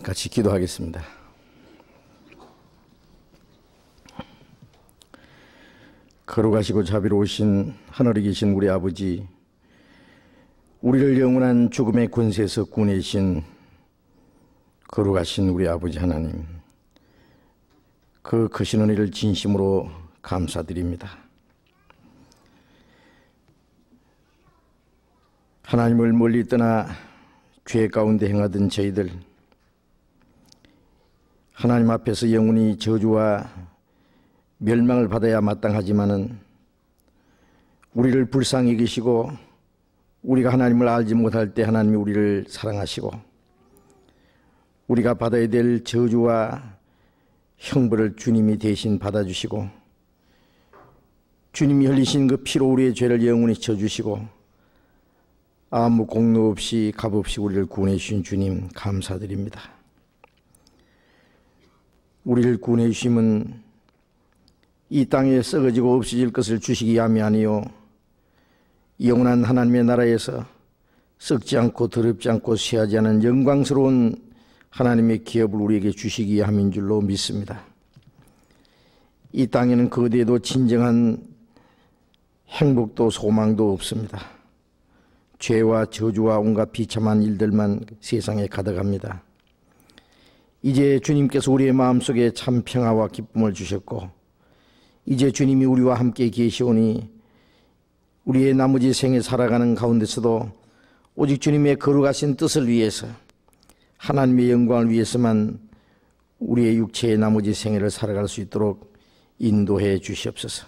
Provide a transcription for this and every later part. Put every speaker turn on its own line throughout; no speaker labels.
같이 기도하겠습니다. 거룩하시고 자비로우신 하늘에 계신 우리 아버지, 우리를 영원한 죽음의 권세에서 구원하신 거룩하신 우리 아버지 하나님, 그 크신 은혜를 진심으로 감사드립니다. 하나님을 멀리 떠나 죄 가운데 행하던 저희들, 하나님 앞에서 영원히 저주와 멸망을 받아야 마땅하지만은 우리를 불쌍히 여기시고 우리가 하나님을 알지 못할 때 하나님이 우리를 사랑하시고 우리가 받아야 될 저주와 형벌을 주님이 대신 받아주시고 주님이 흘리신 그 피로 우리의 죄를 영원히 져주시고 아무 공로 없이 값없이 우리를 구원해 주신 주님 감사드립니다. 우리를 구원해 주심은 이 땅에 썩어지고 없어질 것을 주시기 위함이 아니요 영원한 하나님의 나라에서 썩지 않고 더럽지 않고 쇠하지 않은 영광스러운 하나님의 기업을 우리에게 주시기 위함인 줄로 믿습니다. 이 땅에는 그 어디에도 진정한 행복도 소망도 없습니다. 죄와 저주와 온갖 비참한 일들만 세상에 가득합니다. 이제 주님께서 우리의 마음속에 참 평화와 기쁨을 주셨고 이제 주님이 우리와 함께 계시오니 우리의 나머지 생에 살아가는 가운데서도 오직 주님의 거룩하신 뜻을 위해서 하나님의 영광을 위해서만 우리의 육체의 나머지 생애를 살아갈 수 있도록 인도해 주시옵소서.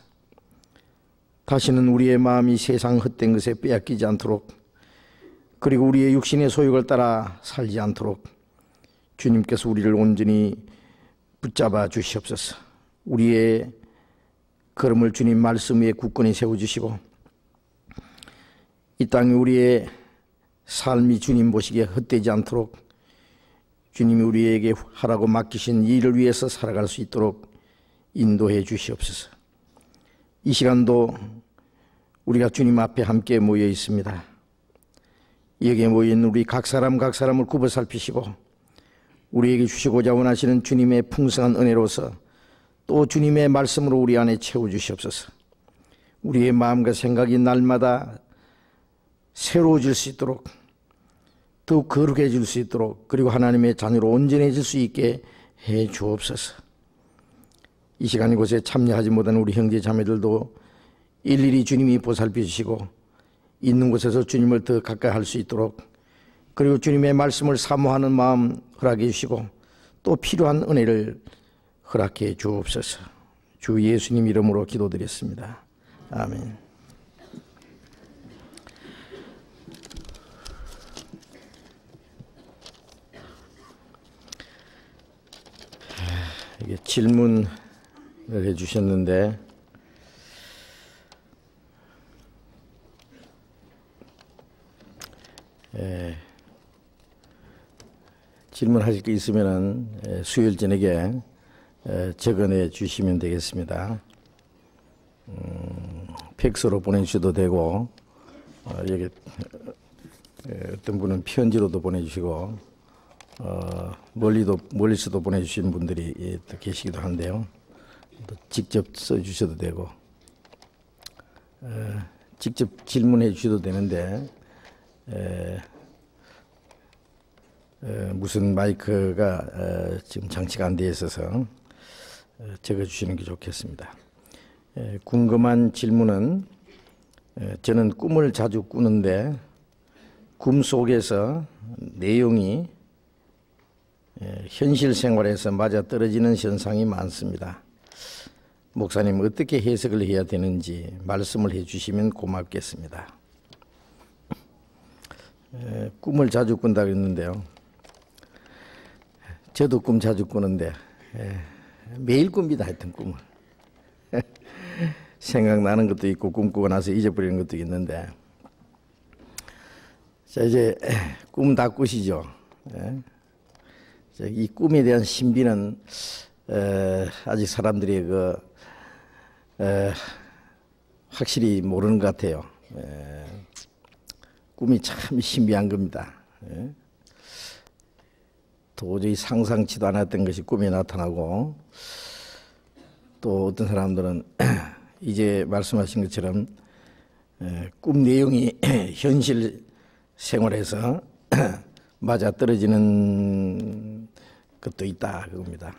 다시는 우리의 마음이 세상 헛된 것에 빼앗기지 않도록 그리고 우리의 육신의 소욕을 따라 살지 않도록 주님께서 우리를 온전히 붙잡아 주시옵소서. 우리의 걸음을 주님 말씀 위에 굳건히 세워주시고 이 땅에 우리의 삶이 주님 보시기에 헛되지 않도록 주님이 우리에게 하라고 맡기신 일을 위해서 살아갈 수 있도록 인도해 주시옵소서. 이 시간도 우리가 주님 앞에 함께 모여 있습니다. 여기에 모인 우리 각 사람을 굽어 살피시고 우리에게 주시고자 원하시는 주님의 풍성한 은혜로서 또 주님의 말씀으로 우리 안에 채워주시옵소서. 우리의 마음과 생각이 날마다 새로워질 수 있도록 더욱 거룩해질 수 있도록 그리고 하나님의 자녀로 온전해질 수 있게 해 주옵소서. 이 시간 이곳에 참여하지 못한 우리 형제 자매들도 일일이 주님이 보살펴 주시고 있는 곳에서 주님을 더 가까이 할 수 있도록 그리고 주님의 말씀을 사모하는 마음 허락해 주시고 또 필요한 은혜를 허락해 주옵소서. 주 예수님 이름으로 기도드렸습니다. 아멘. 이게 질문을 해주셨는데 질문하실 게 있으면 수요일 저녁에 적어내 주시면 되겠습니다. 팩스로 보내주셔도 되고 여기 어떤 분은 편지로도 보내주시고 멀리서도 보내주시는 분들이 또 계시기도 한데요. 또 직접 써주셔도 되고 직접 질문해 주셔도 되는데 무슨 마이크가 지금 장치가 안 되어 있어서 적어주시는 게 좋겠습니다. 궁금한 질문은 저는 꿈을 자주 꾸는데 꿈 속에서 내용이 현실 생활에서 맞아떨어지는 현상이 많습니다. 목사님 어떻게 해석을 해야 되는지 말씀을 해주시면 고맙겠습니다. 꿈을 자주 꾼다 그랬는데요. 저도 꿈 자주 꾸는데 매일 꿉니다. 하여튼 꿈을. 생각나는 것도 있고 꿈꾸고 나서 잊어버리는 것도 있는데 자 이제 꿈 다 꾸시죠. 이 꿈에 대한 신비는 아직 사람들이 확실히 모르는 것 같아요. 꿈이 참 신비한 겁니다. 도저히 상상치도 않았던 것이 꿈에 나타나고, 또 어떤 사람들은 이제 말씀하신 것처럼 꿈 내용이 현실 생활에서 맞아떨어지는 것도 있다 그겁니다.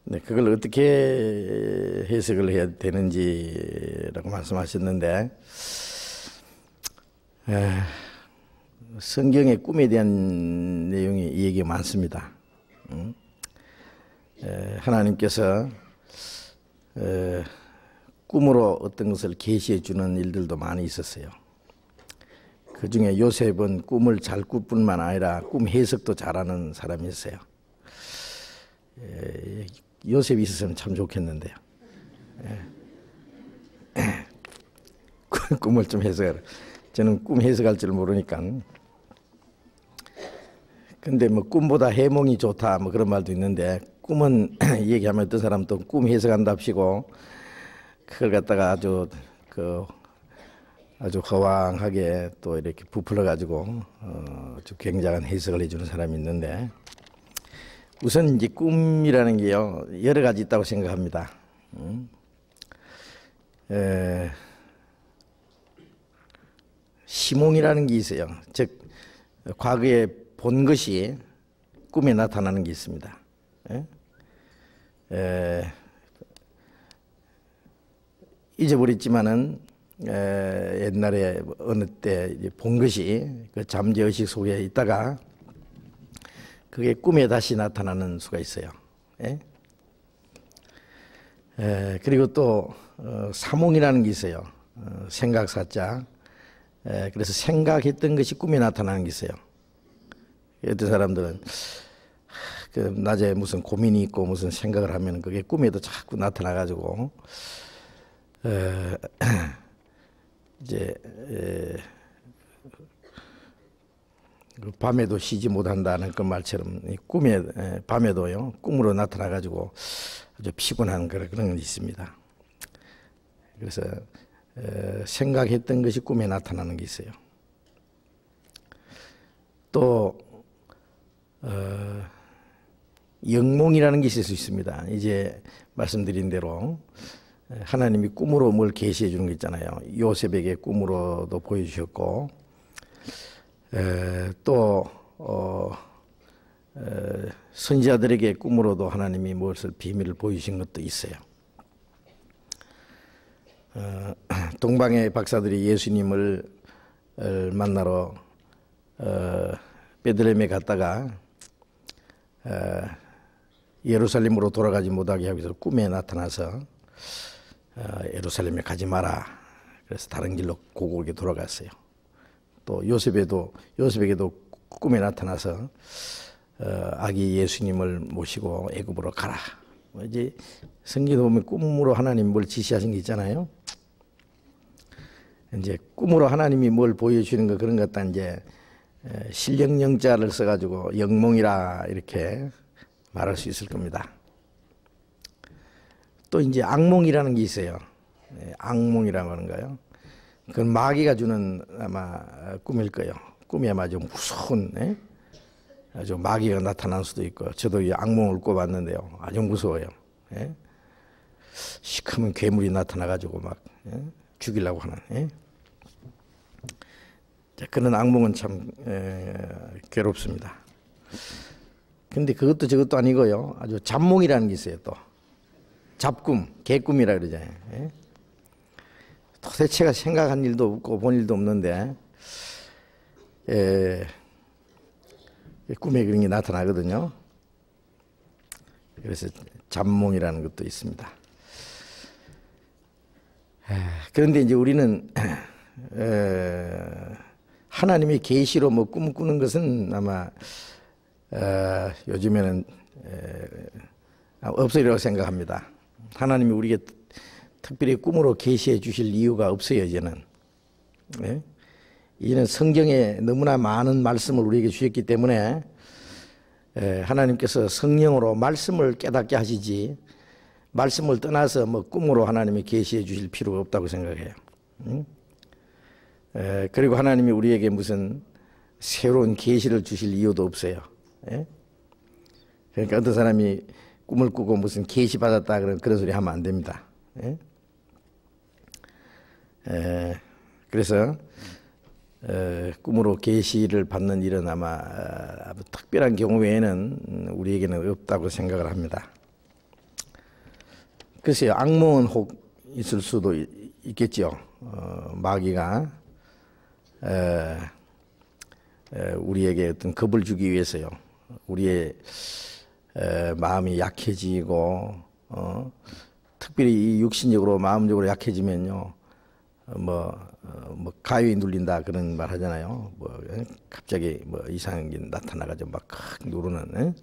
네, 그걸 어떻게 해석을 해야 되는지라고 말씀하셨는데, 성경의 꿈에 대한 내용이 얘기가 많습니다. 하나님께서 꿈으로 어떤 것을 계시해 주는 일들도 많이 있었어요. 그 중에 요셉은 꿈을 잘 꿀 뿐만 아니라 꿈 해석도 잘하는 사람이었어요. 요셉이 있었으면 참 좋겠는데요. 꿈을 좀 해석하라. 저는 꿈 해석할 줄 모르니까. 근데 뭐 꿈보다 해몽이 좋다 뭐 그런 말도 있는데, 꿈은 얘기하면 어떤 사람 또 꿈 해석한답시고 그걸 갖다가 아주 허황하게 또 이렇게 부풀어 가지고 아주 굉장한 해석을 해주는 사람이 있는데, 우선 이제 꿈이라는 게요 여러 가지 있다고 생각합니다. 시몽이라는 게 있어요. 즉 과거에 본 것이 꿈에 나타나는 게 있습니다. 잊어버렸지만은 옛날에 어느 때 본 것이 그 잠재의식 속에 있다가 그게 꿈에 다시 나타나는 수가 있어요. 그리고 또 사몽이라는 게 있어요. 생각사자. 그래서 생각했던 것이 꿈에 나타나는 게 있어요. 어떤 사람들은 그 낮에 무슨 고민이 있고 무슨 생각을 하면 그게 꿈에도 자꾸 나타나가지고 이제 밤에도 쉬지 못한다는 그 말처럼 꿈에 밤에도요 꿈으로 나타나가지고 아주 피곤한 그런 게 있습니다. 그래서 생각했던 것이 꿈에 나타나는 게 있어요. 또 영몽이라는 게 있을 수 있습니다. 이제 말씀드린 대로 하나님이 꿈으로 뭘 계시해 주는 거 있잖아요. 요셉에게 꿈으로도 보여주셨고, 또 선지자들에게 꿈으로도 하나님이 무엇을 비밀을 보여주신 것도 있어요. 동방의 박사들이 예수님을 만나러 베들레헴에 갔다가 예루살렘으로 돌아가지 못하게 하기 위해서 꿈에 나타나서 예루살렘에 가지 마라. 그래서 다른 길로 고국에 돌아갔어요. 또 요셉에게도 꿈에 나타나서 아기 예수님을 모시고 애굽으로 가라. 이제 성경에 보면 꿈으로 하나님 뭘 지시하신 게 있잖아요. 이제 꿈으로 하나님이 뭘 보여주는 거 그런 것 같다 이제 신령영자를 써가지고 영몽이라 이렇게 말할 수 있을 겁니다. 또 이제 악몽이라는 게 있어요. 악몽이라고 하는 거요. 그건 마귀가 주는 아마 꿈일 거예요. 꿈이 아마 좀 무서운 아주 마귀가 나타날 수도 있고, 저도 이 악몽을 꿔봤는데요. 아주 무서워요. 시커먼 괴물이 나타나가지고 막 죽이려고 하는. 그런 악몽은 참 괴롭습니다. 근데 그것도 저것도 아니고요. 아주 잡몽이라는 게 있어요. 또 잡꿈, 개꿈이라 그러잖아요. 도대체가 생각한 일도 없고 본 일도 없는데 꿈에 그런 게 나타나거든요. 그래서 잡몽이라는 것도 있습니다. 그런데 이제 우리는 하나님의 계시로 뭐 꿈을 꾸는 것은 아마 요즘에는 없으리라고 생각합니다. 하나님이 우리에게 특별히 꿈으로 계시해 주실 이유가 없어요. 이제는 이제는 성경에 너무나 많은 말씀을 우리에게 주셨기 때문에 하나님께서 성령으로 말씀을 깨닫게 하시지 말씀을 떠나서 뭐 꿈으로 하나님이 계시해 주실 필요가 없다고 생각해요. 그리고 하나님이 우리에게 무슨 새로운 계시를 주실 이유도 없어요. 예? 그러니까 어떤 사람이 꿈을 꾸고 무슨 계시 받았다 그런 소리 하면 안 됩니다. 예? 그래서 꿈으로 계시를 받는 일은 아마 특별한 경우 외에는 우리에게는 없다고 생각을 합니다. 글쎄요, 악몽은 혹 있을 수도 있겠죠. 마귀가 우리에게 어떤 겁을 주기 위해서요. 우리의 마음이 약해지고 특별히 이 육신적으로 마음적으로 약해지면요. 가위에 눌린다 그런 말 하잖아요. 갑자기 이상한 게 나타나가지고 막 누르는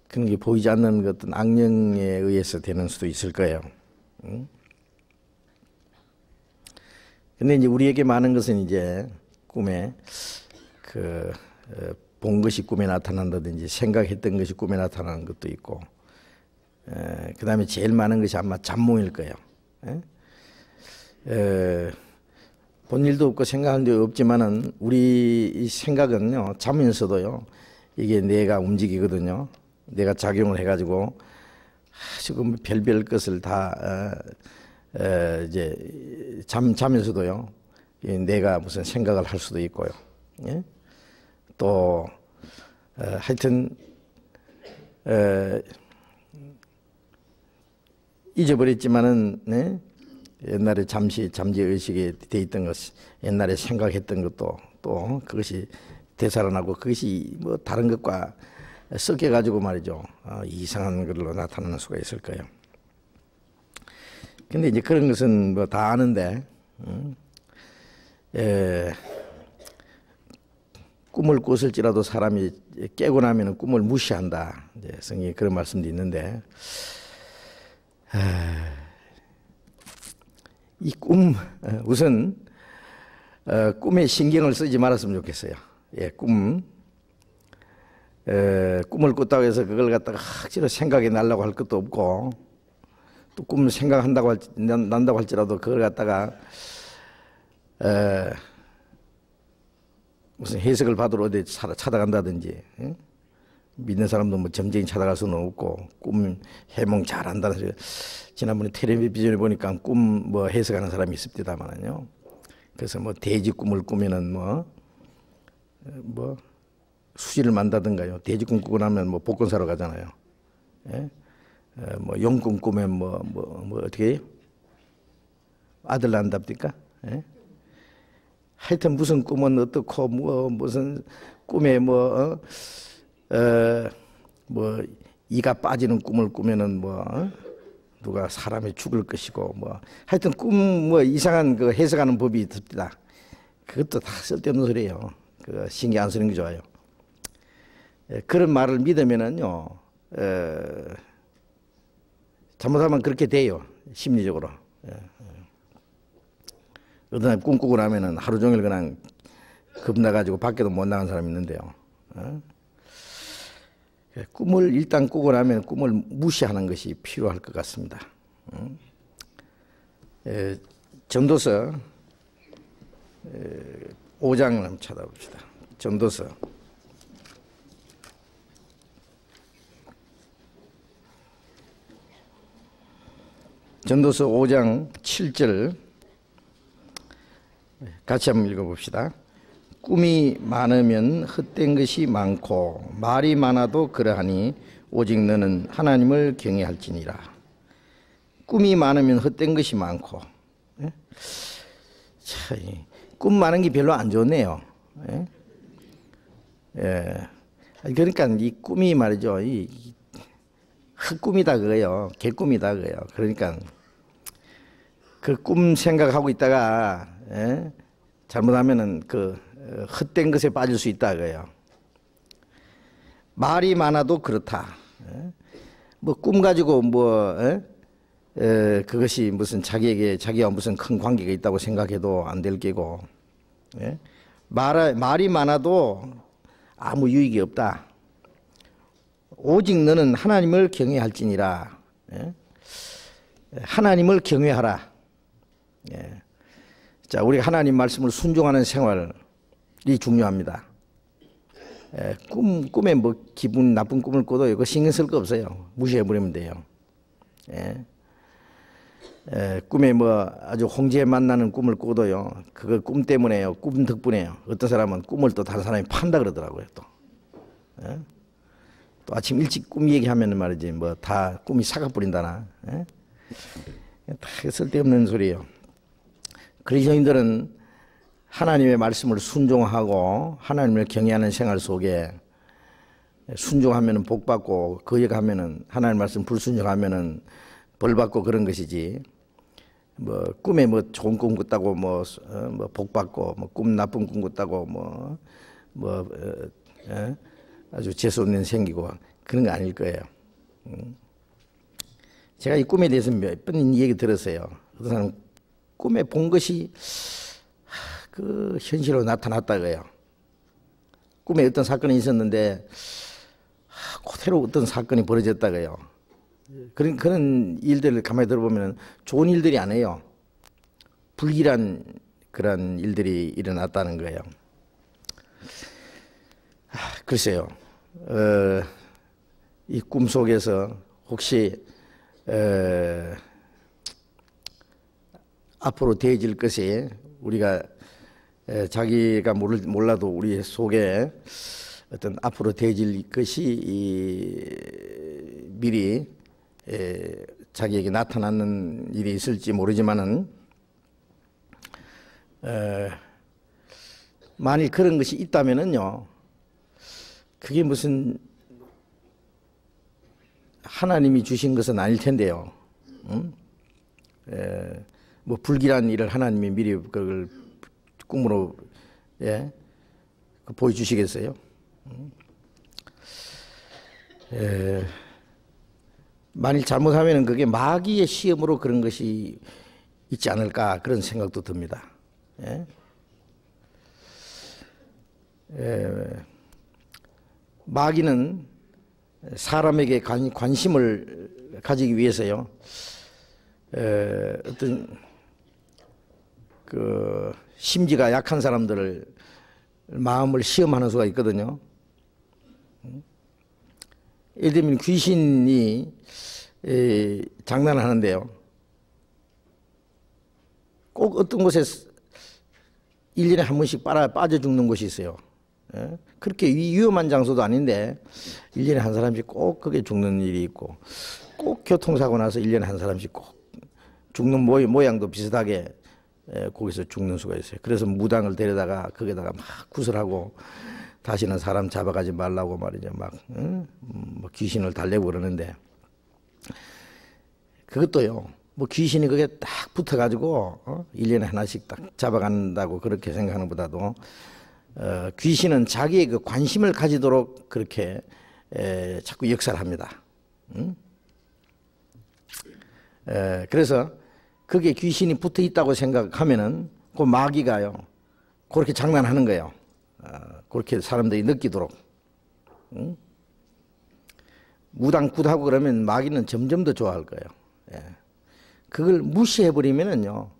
그런 게 보이지 않는 어떤 악령에 의해서 되는 수도 있을 거예요. 근데 이제 우리에게 많은 것은 이제 꿈에 본 것이 꿈에 나타난다든지 생각했던 것이 꿈에 나타나는 것도 있고, 그 다음에 제일 많은 것이 아마 잠몽일 거예요. 본 일도 없고 생각할 일도 없지만은 우리 생각은요, 자면서도요, 이게 뇌가 움직이거든요. 뇌가 작용을 해가지고 지금 별별 것을 다 이제 자면서도요, 뇌가 무슨 생각을 할 수도 있고요. 예? 또 하여튼 잊어버렸지만은 네? 옛날에 잠시 잠재의식에 돼 있던 것, 옛날에 생각했던 것도 또 그것이 되살아나고 그것이 뭐 다른 것과 섞여가지고 말이죠. 이상한 걸로 나타나는 수가 있을 거예요. 근데 이제 그런 것은 뭐 다 아는데, 꿈을 꿨을지라도 사람이 깨고 나면 꿈을 무시한다. 이제 성경에 그런 말씀도 있는데, 이 꿈, 우선 꿈에 신경을 쓰지 말았으면 좋겠어요. 예, 꿈을 꿨다고 해서 그걸 갖다가 억지로 생각이 나려고 할 것도 없고, 또 꿈을 생각한다고 난다고 할지라도 그걸 갖다가 무슨 해석을 받으러 어디 찾아간다든지, 예? 믿는 사람도 뭐 점쟁이 찾아갈 수는 없고, 꿈 해몽 잘한다는 소리. 지난번에 텔레비전에 보니까 꿈 뭐 해석하는 사람이 있습니다만은요. 그래서 뭐 돼지 꿈을 꾸면은 뭐 수지를 만다든가요. 돼지 꿈 꾸고 나면 뭐 복권 사러 가잖아요. 예? 뭐 용 꿈 꾸면 뭐 어떻게 해요? 아들 난답니까? 예? 하여튼 무슨 꿈은 어떻고 무슨 꿈에 뭐 이가 빠지는 꿈을 꾸면은 누가 사람이 죽을 것이고 하여튼 꿈 이상한 그 해석하는 법이 있습니다. 그것도 다 쓸데없는 소리예요. 그 신경 안 쓰는 게 좋아요. 그런 말을 믿으면은요, 잘못하면 그렇게 돼요. 심리적으로. 어떤 사람이 꿈꾸고 나면은 하루 종일 그냥 겁나가지고 밖에도 못 나간 사람이 있는데요. 꿈을 일단 꾸고 나면 꿈을 무시하는 것이 필요할 것 같습니다. 전도서 5장을 한번 찾아봅시다. 전도서 5장 7절 같이 한번 읽어봅시다. 꿈이 많으면 헛된 것이 많고 말이 많아도 그러하니 오직 너는 하나님을 경외할지니라. 꿈이 많으면 헛된 것이 많고, 예? 참, 꿈 많은 게 별로 안 좋네요. 예? 예. 그러니까 이 꿈이 말이죠, 이 헛꿈이다 그거예요. 개꿈이다 그거예요. 그러니까 그 꿈 생각하고 있다가, 예? 잘못하면은 그 헛된 것에 빠질 수 있다 그거예요. 말이 많아도 그렇다. 뭐 꿈 가지고 그것이 무슨 자기와 무슨 큰 관계가 있다고 생각해도 안 될 게고, 예? 말이 많아도 아무 유익이 없다. 오직 너는 하나님을 경외할지니라. 예? 하나님을 경외하라. 예. 자, 우리가 하나님 말씀을 순종하는 생활, 중요합니다. 꿈에 뭐 기분 나쁜 꿈을 꿔도 이거 신경 쓸 거 없어요. 무시해버리면 돼요. 꿈에 뭐 아주 홍지에 만나는 꿈을 꿔도요, 그거 꿈 때문에요, 꿈 덕분에요. 어떤 사람은 꿈을 또 다른 사람이 판다 그러더라고요. 또 아침 일찍 꿈 얘기하면 말이지 뭐 다 꿈이 사가 뿌린다나. 다 쓸데없는 소리예요. 그리스도인들은 하나님의 말씀을 순종하고 하나님을 경외하는 생활 속에 순종하면은 복 받고 거역하면은 하나님 말씀 불순종하면은 벌 받고 그런 것이지. 뭐 꿈에 뭐 좋은 꿈 꿨다고 뭐 복 받고 뭐 꿈 나쁜 꿈 꿨다고 아주 재수 없는 생기고 그런 거 아닐 거예요. 제가 이 꿈에 대해서 몇 번 얘기 들었어요. 어떤 사람 꿈에 본 것이 그 현실로 나타났다고요. 꿈에 어떤 사건이 있었는데 그대로 어떤 사건이 벌어졌다고요. 그런 일들을 가만히 들어보면 좋은 일들이 아니에요. 불길한 그런 일들이 일어났다는 거예요. 글쎄요. 이 꿈 속에서 혹시 앞으로 되어질 것이 우리가 자기가 몰라도 우리 속에 어떤 앞으로 되어질 것이 미리 자기에게 나타나는 일이 있을지 모르지만은 만일 그런 것이 있다면은요, 그게 무슨 하나님이 주신 것은 아닐 텐데요. 뭐 불길한 일을 하나님이 미리 그걸 꿈으로 보여주시겠어요? 만일 잘못하면 그게 마귀의 시험으로 그런 것이 있지 않을까 그런 생각도 듭니다. 마귀는 사람에게 관심을 가지기 위해서요, 어떤 그 심지가 약한 사람들을 마음을 시험하는 수가 있거든요. 예를 들면 귀신이 장난을 하는데요, 꼭 어떤 곳에 1년에 한 번씩 빠져 죽는 곳이 있어요. 그렇게 위험한 장소도 아닌데 1년에 한 사람씩 꼭 그게 죽는 일이 있고, 꼭 교통사고 나서 1년에 한 사람씩 꼭 죽는 모양도 비슷하게 거기서 죽는 수가 있어요. 그래서 무당을 데려다가 거기다가 막 구슬하고 다시는 사람 잡아가지 말라고 말이죠. 뭐 귀신을 달래고 그러는데, 그것도요, 뭐 귀신이 그게 딱 붙어가지고 1년에 하나씩 딱 잡아간다고 그렇게 생각하는 것보다도 귀신은 자기의 그 관심을 가지도록 그렇게 자꾸 역사를 합니다. 그래서 그게 귀신이 붙어 있다고 생각하면은 그 마귀가요, 그렇게 장난하는 거예요. 그렇게 사람들이 느끼도록. 무당굿하고 그러면 마귀는 점점 더 좋아할 거예요. 그걸 무시해버리면은요,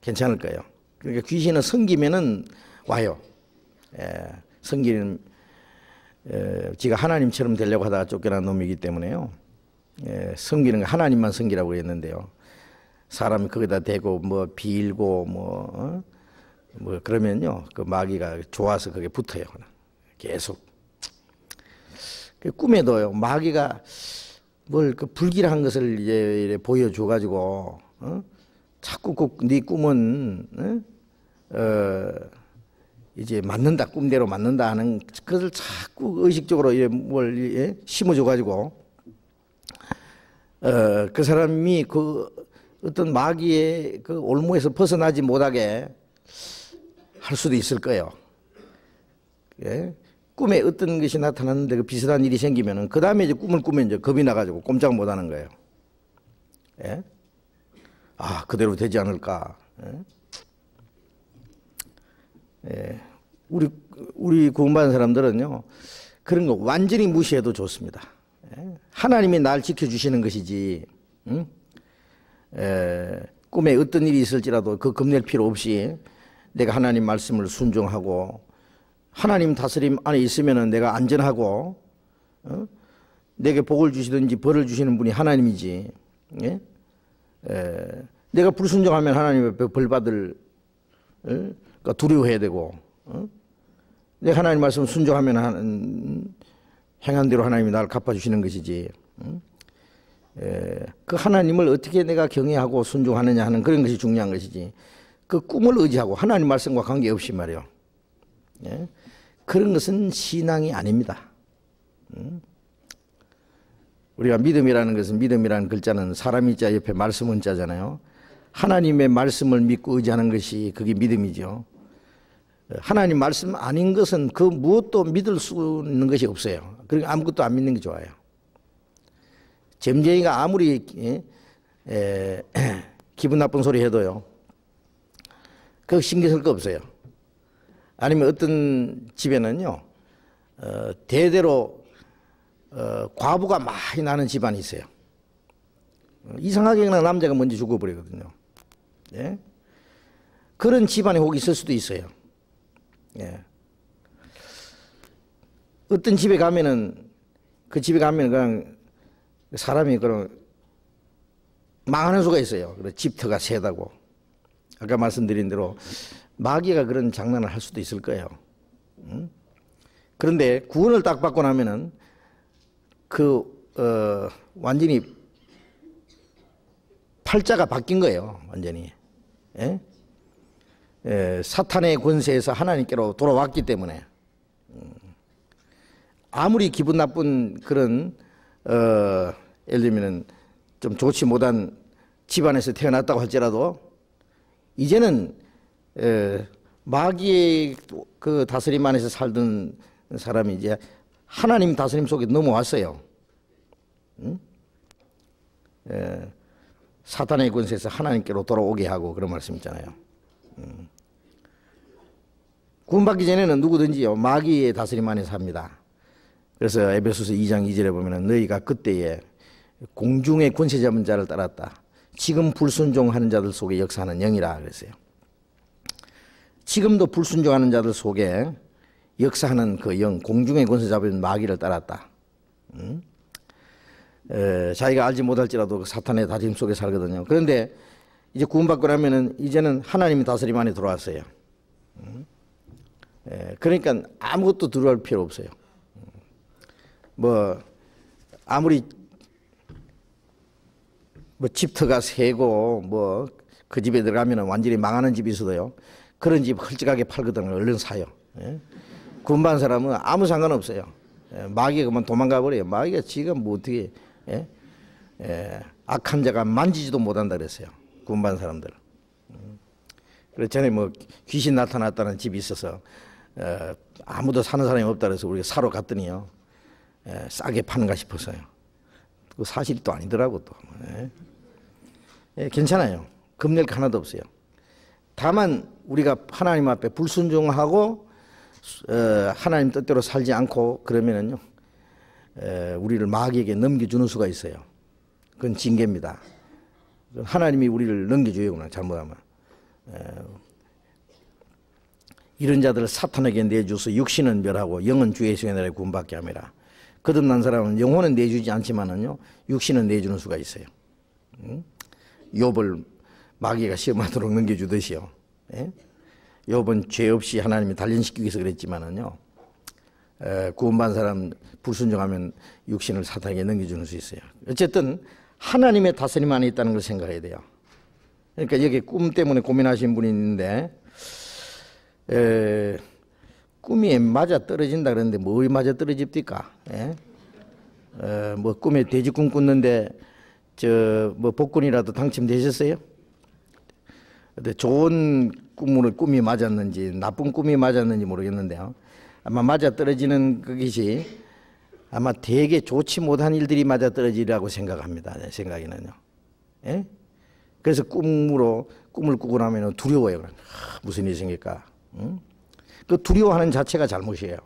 괜찮을 거예요. 그러니까 귀신은 섬기면은 와요. 섬기는, 지가 하나님처럼 되려고 하다가 쫓겨난 놈이기 때문에요. 섬기는 거 하나님만 섬기라고 했는데요, 사람이 거기다 대고 뭐 빌고 뭐 그러면요, 그 마귀가 좋아서 그게 붙어요. 계속. 그 꿈에도요, 마귀가 뭘 그 불길한 것을 이제 보여줘 가지고 자꾸 네 꿈은 이제 맞는다, 꿈대로 맞는다 하는 그것을 자꾸 의식적으로 뭘 심어줘 가지고 그 사람이 그 어떤 마귀의 그 올무에서 벗어나지 못하게 할 수도 있을 거예요. 꿈에 어떤 것이 나타났는데 그 비슷한 일이 생기면은 그 다음에 이제 꿈을 꾸면 이제 겁이 나가지고 꼼짝 못 하는 거예요. 아, 그대로 되지 않을까. 우리 구원받은 사람들은요, 그런 거 완전히 무시해도 좋습니다. 하나님이 날 지켜주시는 것이지, 꿈에 어떤 일이 있을지라도 그 겁낼 필요 없이 내가 하나님 말씀을 순종하고 하나님 다스림 안에 있으면 내가 안전하고 내게 복을 주시든지 벌을 주시는 분이 하나님이지. 예? 내가 불순종하면 하나님 앞에 벌 받을 두려워해야 되고 내가 하나님 말씀 순종하면 행한 대로 하나님이 나를 갚아주시는 것이지. 그 하나님을 어떻게 내가 경외하고 순종하느냐 하는 그런 것이 중요한 것이지. 그 꿈을 의지하고 하나님 말씀과 관계없이 말이요. 예? 그런 것은 신앙이 아닙니다. 우리가 믿음이라는 것은 믿음이라는 글자는 사람이 자 옆에 말씀은 자잖아요. 하나님의 말씀을 믿고 의지하는 것이 그게 믿음이죠. 하나님 말씀 아닌 것은 그 무엇도 믿을 수 있는 것이 없어요. 그러니까 아무것도 안 믿는 게 좋아요. 잼쟁이가 아무리 기분 나쁜 소리 해도요. 그거 신경 쓸 거 없어요. 아니면 어떤 집에는요. 대대로 과부가 많이 나는 집안이 있어요. 이상하게 그냥 남자가 먼저 죽어버리거든요. 예? 그런 집안에 혹 있을 수도 있어요. 예. 어떤 집에 가면은 그 집에 가면 그냥 사람이 그런 망하는 수가 있어요. 집터가 세다고. 아까 말씀드린 대로 마귀가 그런 장난을 할 수도 있을 거예요. 그런데 구원을 딱 받고 나면은 완전히 팔자가 바뀐 거예요. 완전히. 예? 사탄의 권세에서 하나님께로 돌아왔기 때문에 아무리 기분 나쁜 그런 예를 들면 좀 좋지 못한 집안에서 태어났다고 할지라도 이제는 마귀의 그 다스림 안에서 살던 사람이 이제 하나님 다스림 속에 넘어왔어요. 사탄의 권세에서 하나님께로 돌아오게 하고 그런 말씀 있잖아요. 구원받기 전에는 누구든지요 마귀의 다스림 안에 삽니다. 그래서 에베소서 2장 2절에 보면은 너희가 그때에 공중의 권세 잡은 자를 따랐다. 지금 불순종하는 자들 속에 역사하는 영이라 그랬어요. 지금도 불순종하는 자들 속에 역사하는 그 영, 공중의 권세 잡은 마귀를 따랐다. 자기가 알지 못할지라도 그 사탄의 다짐 속에 살거든요. 그런데 이제 구원받고 나면은 이제는 하나님의 다스림 안에 들어왔어요. 그러니까 아무것도 두려워할 필요 없어요. 아무리 집터가 세고 그 집에 들어가면은 완전히 망하는 집이 있어도요. 그런 집 헐찍하게 팔거든요. 얼른 사요. 구원받은 사람은 아무 상관없어요. 마귀가 그만 도망가 버려요. 마귀가 지금 어떻게 악한 자가 만지지도 못한다 그랬어요. 구원받은 사람들. 그래서 전에 귀신 나타났다는 집이 있어서 아무도 사는 사람이 없다 그래서 우리가 사러 갔더니요. 싸게 파는가 싶었어요. 그 사실이 또 아니더라고 또. 괜찮아요. 겁낼 게 하나도 없어요. 다만 우리가 하나님 앞에 불순종하고 하나님 뜻대로 살지 않고 그러면은요 우리를 마귀에게 넘겨주는 수가 있어요. 그건 징계입니다. 하나님이 우리를 넘겨줘요. 잘못하면 이런 자들을 사탄에게 내주서 육신은 멸하고 영은 주의 손에 구원받게 함이라. 거듭난 사람은 영혼은 내주지 않지만은요 육신은 내주는 수가 있어요. 욥을 마귀가 시험하도록 넘겨주듯이요. 욥은 죄 없이 하나님이 단련시키기 위해서 그랬지만은요 구원받은 사람 불순종하면 육신을 사탄에게 넘겨주는 수 있어요. 어쨌든 하나님의 다스림 안에 있다는 걸 생각해야 돼요. 그러니까 여기 꿈 때문에 고민하신 분이 있는데 꿈이 맞아 떨어진다 그러는데 뭐 맞아 떨어집니까? 꿈에 돼지꿈 꿨는데 복권이라도 당첨되셨어요? 근데 좋은 꿈이 맞았는지 나쁜 꿈이 맞았는지 모르겠는데요. 아마 맞아 떨어지는 그것이 아마 되게 좋지 못한 일들이 맞아 떨어지라고 생각합니다. 내 생각에는요. 그래서 꿈을 꾸고 나면 두려워요. 무슨 일이 생길까? 그 두려워하는 자체가 잘못이에요.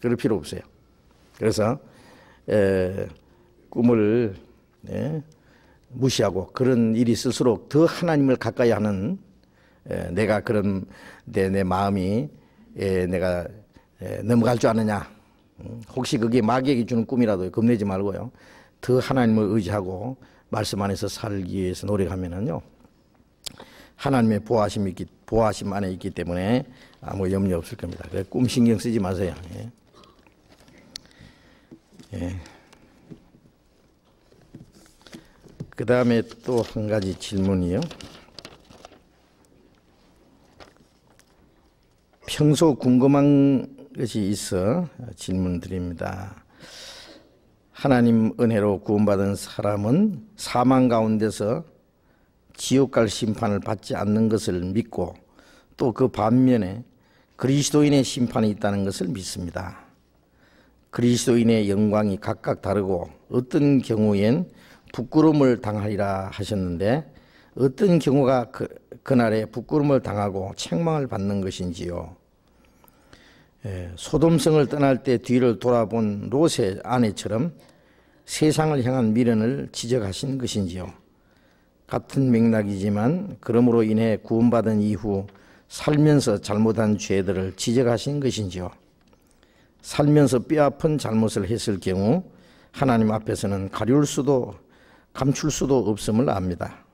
그럴 필요 없어요. 그래서 꿈을 무시하고 그런 일이 있을수록 더 하나님을 가까이 하는 내가 그런 내 마음이 내가 넘어갈 줄 아느냐. 혹시 그게 마귀에게 주는 꿈이라도 겁내지 말고요. 더 하나님을 의지하고 말씀 안에서 살기 위해서 노력하면은요. 하나님의 보호하심 안에 있기 때문에 아무 염려 없을 겁니다. 꿈 신경 쓰지 마세요. 예. 예. 그 다음에 또 한 가지 질문이요. 평소 궁금한 것이 있어 질문 드립니다. 하나님 은혜로 구원받은 사람은 사망 가운데서 지옥 갈 심판을 받지 않는 것을 믿고 또 그 반면에 그리스도인의 심판이 있다는 것을 믿습니다. 그리스도인의 영광이 각각 다르고 어떤 경우엔 부끄러움을 당하리라 하셨는데 어떤 경우가 그날에 부끄러움을 당하고 책망을 받는 것인지요. 소돔성을 떠날 때 뒤를 돌아본 롯의 아내처럼 세상을 향한 미련을 지적하신 것인지요. 같은 맥락이지만 그러므로 인해 구원받은 이후 살면서 잘못한 죄들을 지적하신 것인지요. 살면서 뼈아픈 잘못을 했을 경우 하나님 앞에서는 가릴 수도 감출 수도 없음을 압니다.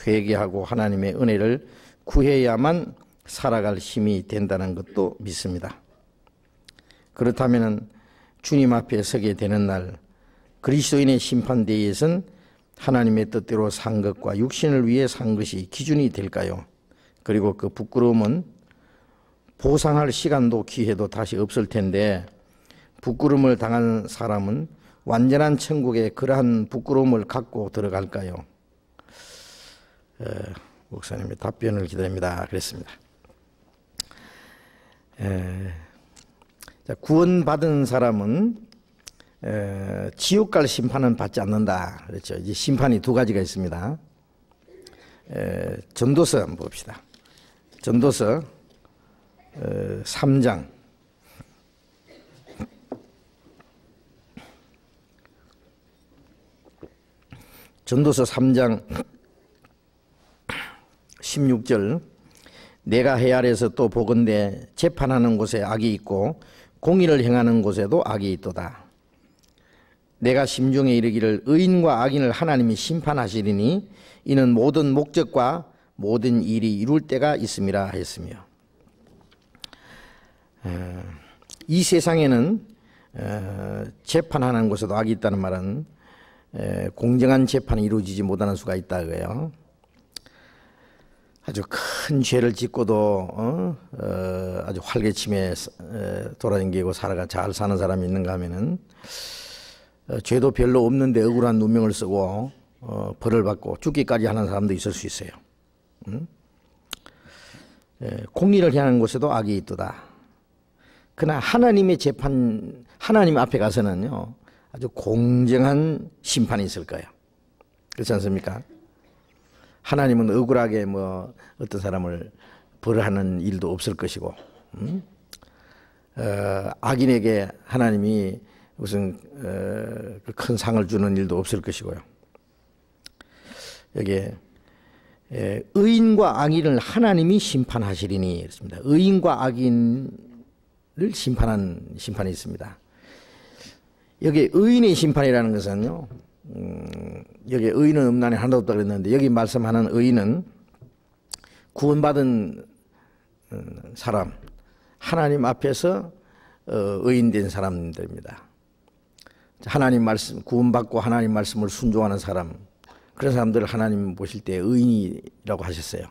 회개하고 하나님의 은혜를 구해야만 살아갈 힘이 된다는 것도 믿습니다. 그렇다면 주님 앞에 서게 되는 날 그리스도인의 심판대에선 하나님의 뜻대로 산 것과 육신을 위해 산 것이 기준이 될까요? 그리고 그 부끄러움은 보상할 시간도 기회도 다시 없을 텐데 부끄러움을 당한 사람은 완전한 천국에 그러한 부끄러움을 갖고 들어갈까요? 목사님의 답변을 기다립니다. 그랬습니다. 구원받은 사람은 지옥 갈 심판은 받지 않는다. 그렇죠. 이제 심판이 두 가지가 있습니다. 전도서 한번 봅시다. 전도서 3장. 전도서 3장 16절. 내가 해 아래에서 또 보건대 재판하는 곳에 악이 있고 공의를 행하는 곳에도 악이 있도다. 내가 심중에 이르기를 의인과 악인을 하나님이 심판하시리니 이는 모든 목적과 모든 일이 이룰 때가 있음이라 했으며, 이 세상에는 재판하는 곳에도 악이 있다는 말은 공정한 재판이 이루어지지 못하는 수가 있다 그래요. 아주 큰 죄를 짓고도 아주 활개치며 돌아다니고 살아가 잘 사는 사람이 있는가 하면은 죄도 별로 없는데 억울한 누명을 쓰고 벌을 받고 죽기까지 하는 사람도 있을 수 있어요. 공의를 향하는 곳에도 악이 있도다. 그러나 하나님의 재판, 하나님 앞에 가서는요 아주 공정한 심판이 있을 거예요. 그렇지 않습니까? 하나님은 억울하게 뭐 어떤 사람을 벌하는 일도 없을 것이고, 악인에게 하나님이 무슨 큰 상을 주는 일도 없을 것이고요. 여기에 의인과 악인을 하나님이 심판하시리니 그렇습니다. 의인과 악인을 심판한 심판이 있습니다. 여기 의인의 심판이라는 것은요, 여기 의인은 음란에 하나도 없다고 그랬는데 여기 말씀하는 의인은 구원받은 사람, 하나님 앞에서 의인된 사람들입니다. 하나님 말씀, 구원받고 하나님 말씀을 순종하는 사람, 그런 사람들을 하나님 보실 때 의인이라고 하셨어요.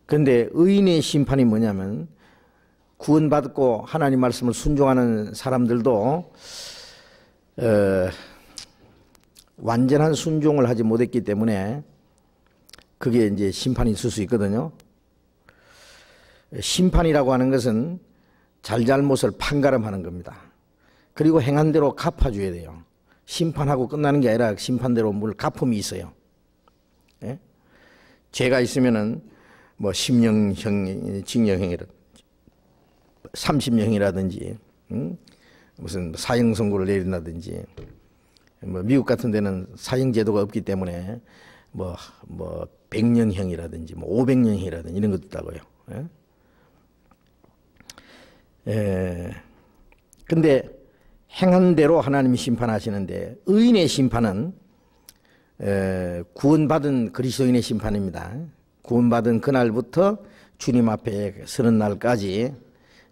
그런데 의인의 심판이 뭐냐면 구원받고 하나님 말씀을 순종하는 사람들도 완전한 순종을 하지 못했기 때문에 그게 이제 심판이 있을 수 있거든요. 심판이라고 하는 것은 잘잘못을 판가름하는 겁니다. 그리고 행한 대로 갚아줘야 돼요. 심판하고 끝나는 게 아니라 심판대로 뭘 갚음이 있어요. 예? 죄가 있으면은 뭐 10년형 징역형이라 30년형이라든지 무슨 사형 선고를 내린다든지, 뭐 미국 같은 데는 사형 제도가 없기 때문에 뭐 100년형이라든지 뭐 500년형이라든지 이런 것도 있다고요. 근데 행한 대로 하나님이 심판하시는데 의인의 심판은 구원받은 그리스도인의 심판입니다. 구원받은 그날부터 주님 앞에 서는 날까지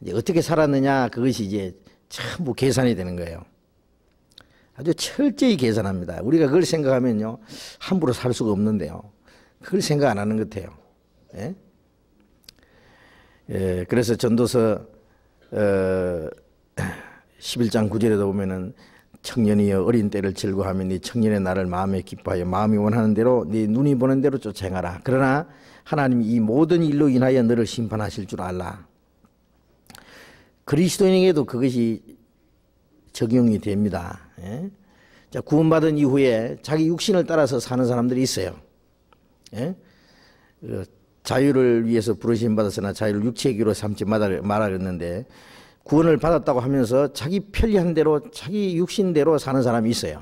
이제 어떻게 살았느냐, 그것이 이제 전부 계산이 되는 거예요. 아주 철저히 계산합니다. 우리가 그걸 생각하면요, 함부로 살 수가 없는데요. 그걸 생각 안 하는 것 같아요. 그래서 전도서 11장 9절에도 보면은 청년이여 어린 때를 즐거워하며 네 청년의 날을 마음에 기뻐하여 마음이 원하는 대로 네 눈이 보는 대로 쫓아 행하라. 그러나 하나님이 이 모든 일로 인하여 너를 심판하실 줄 알라. 그리스도인에게도 그것이 적용이 됩니다. 자, 구원받은 이후에 자기 육신을 따라서 사는 사람들이 있어요. 자유를 위해서 부르심 받았으나 자유를 육체의 기로 삼지 말라 그랬는데, 구원을 받았다고 하면서 자기 편리한 대로 자기 육신대로 사는 사람이 있어요.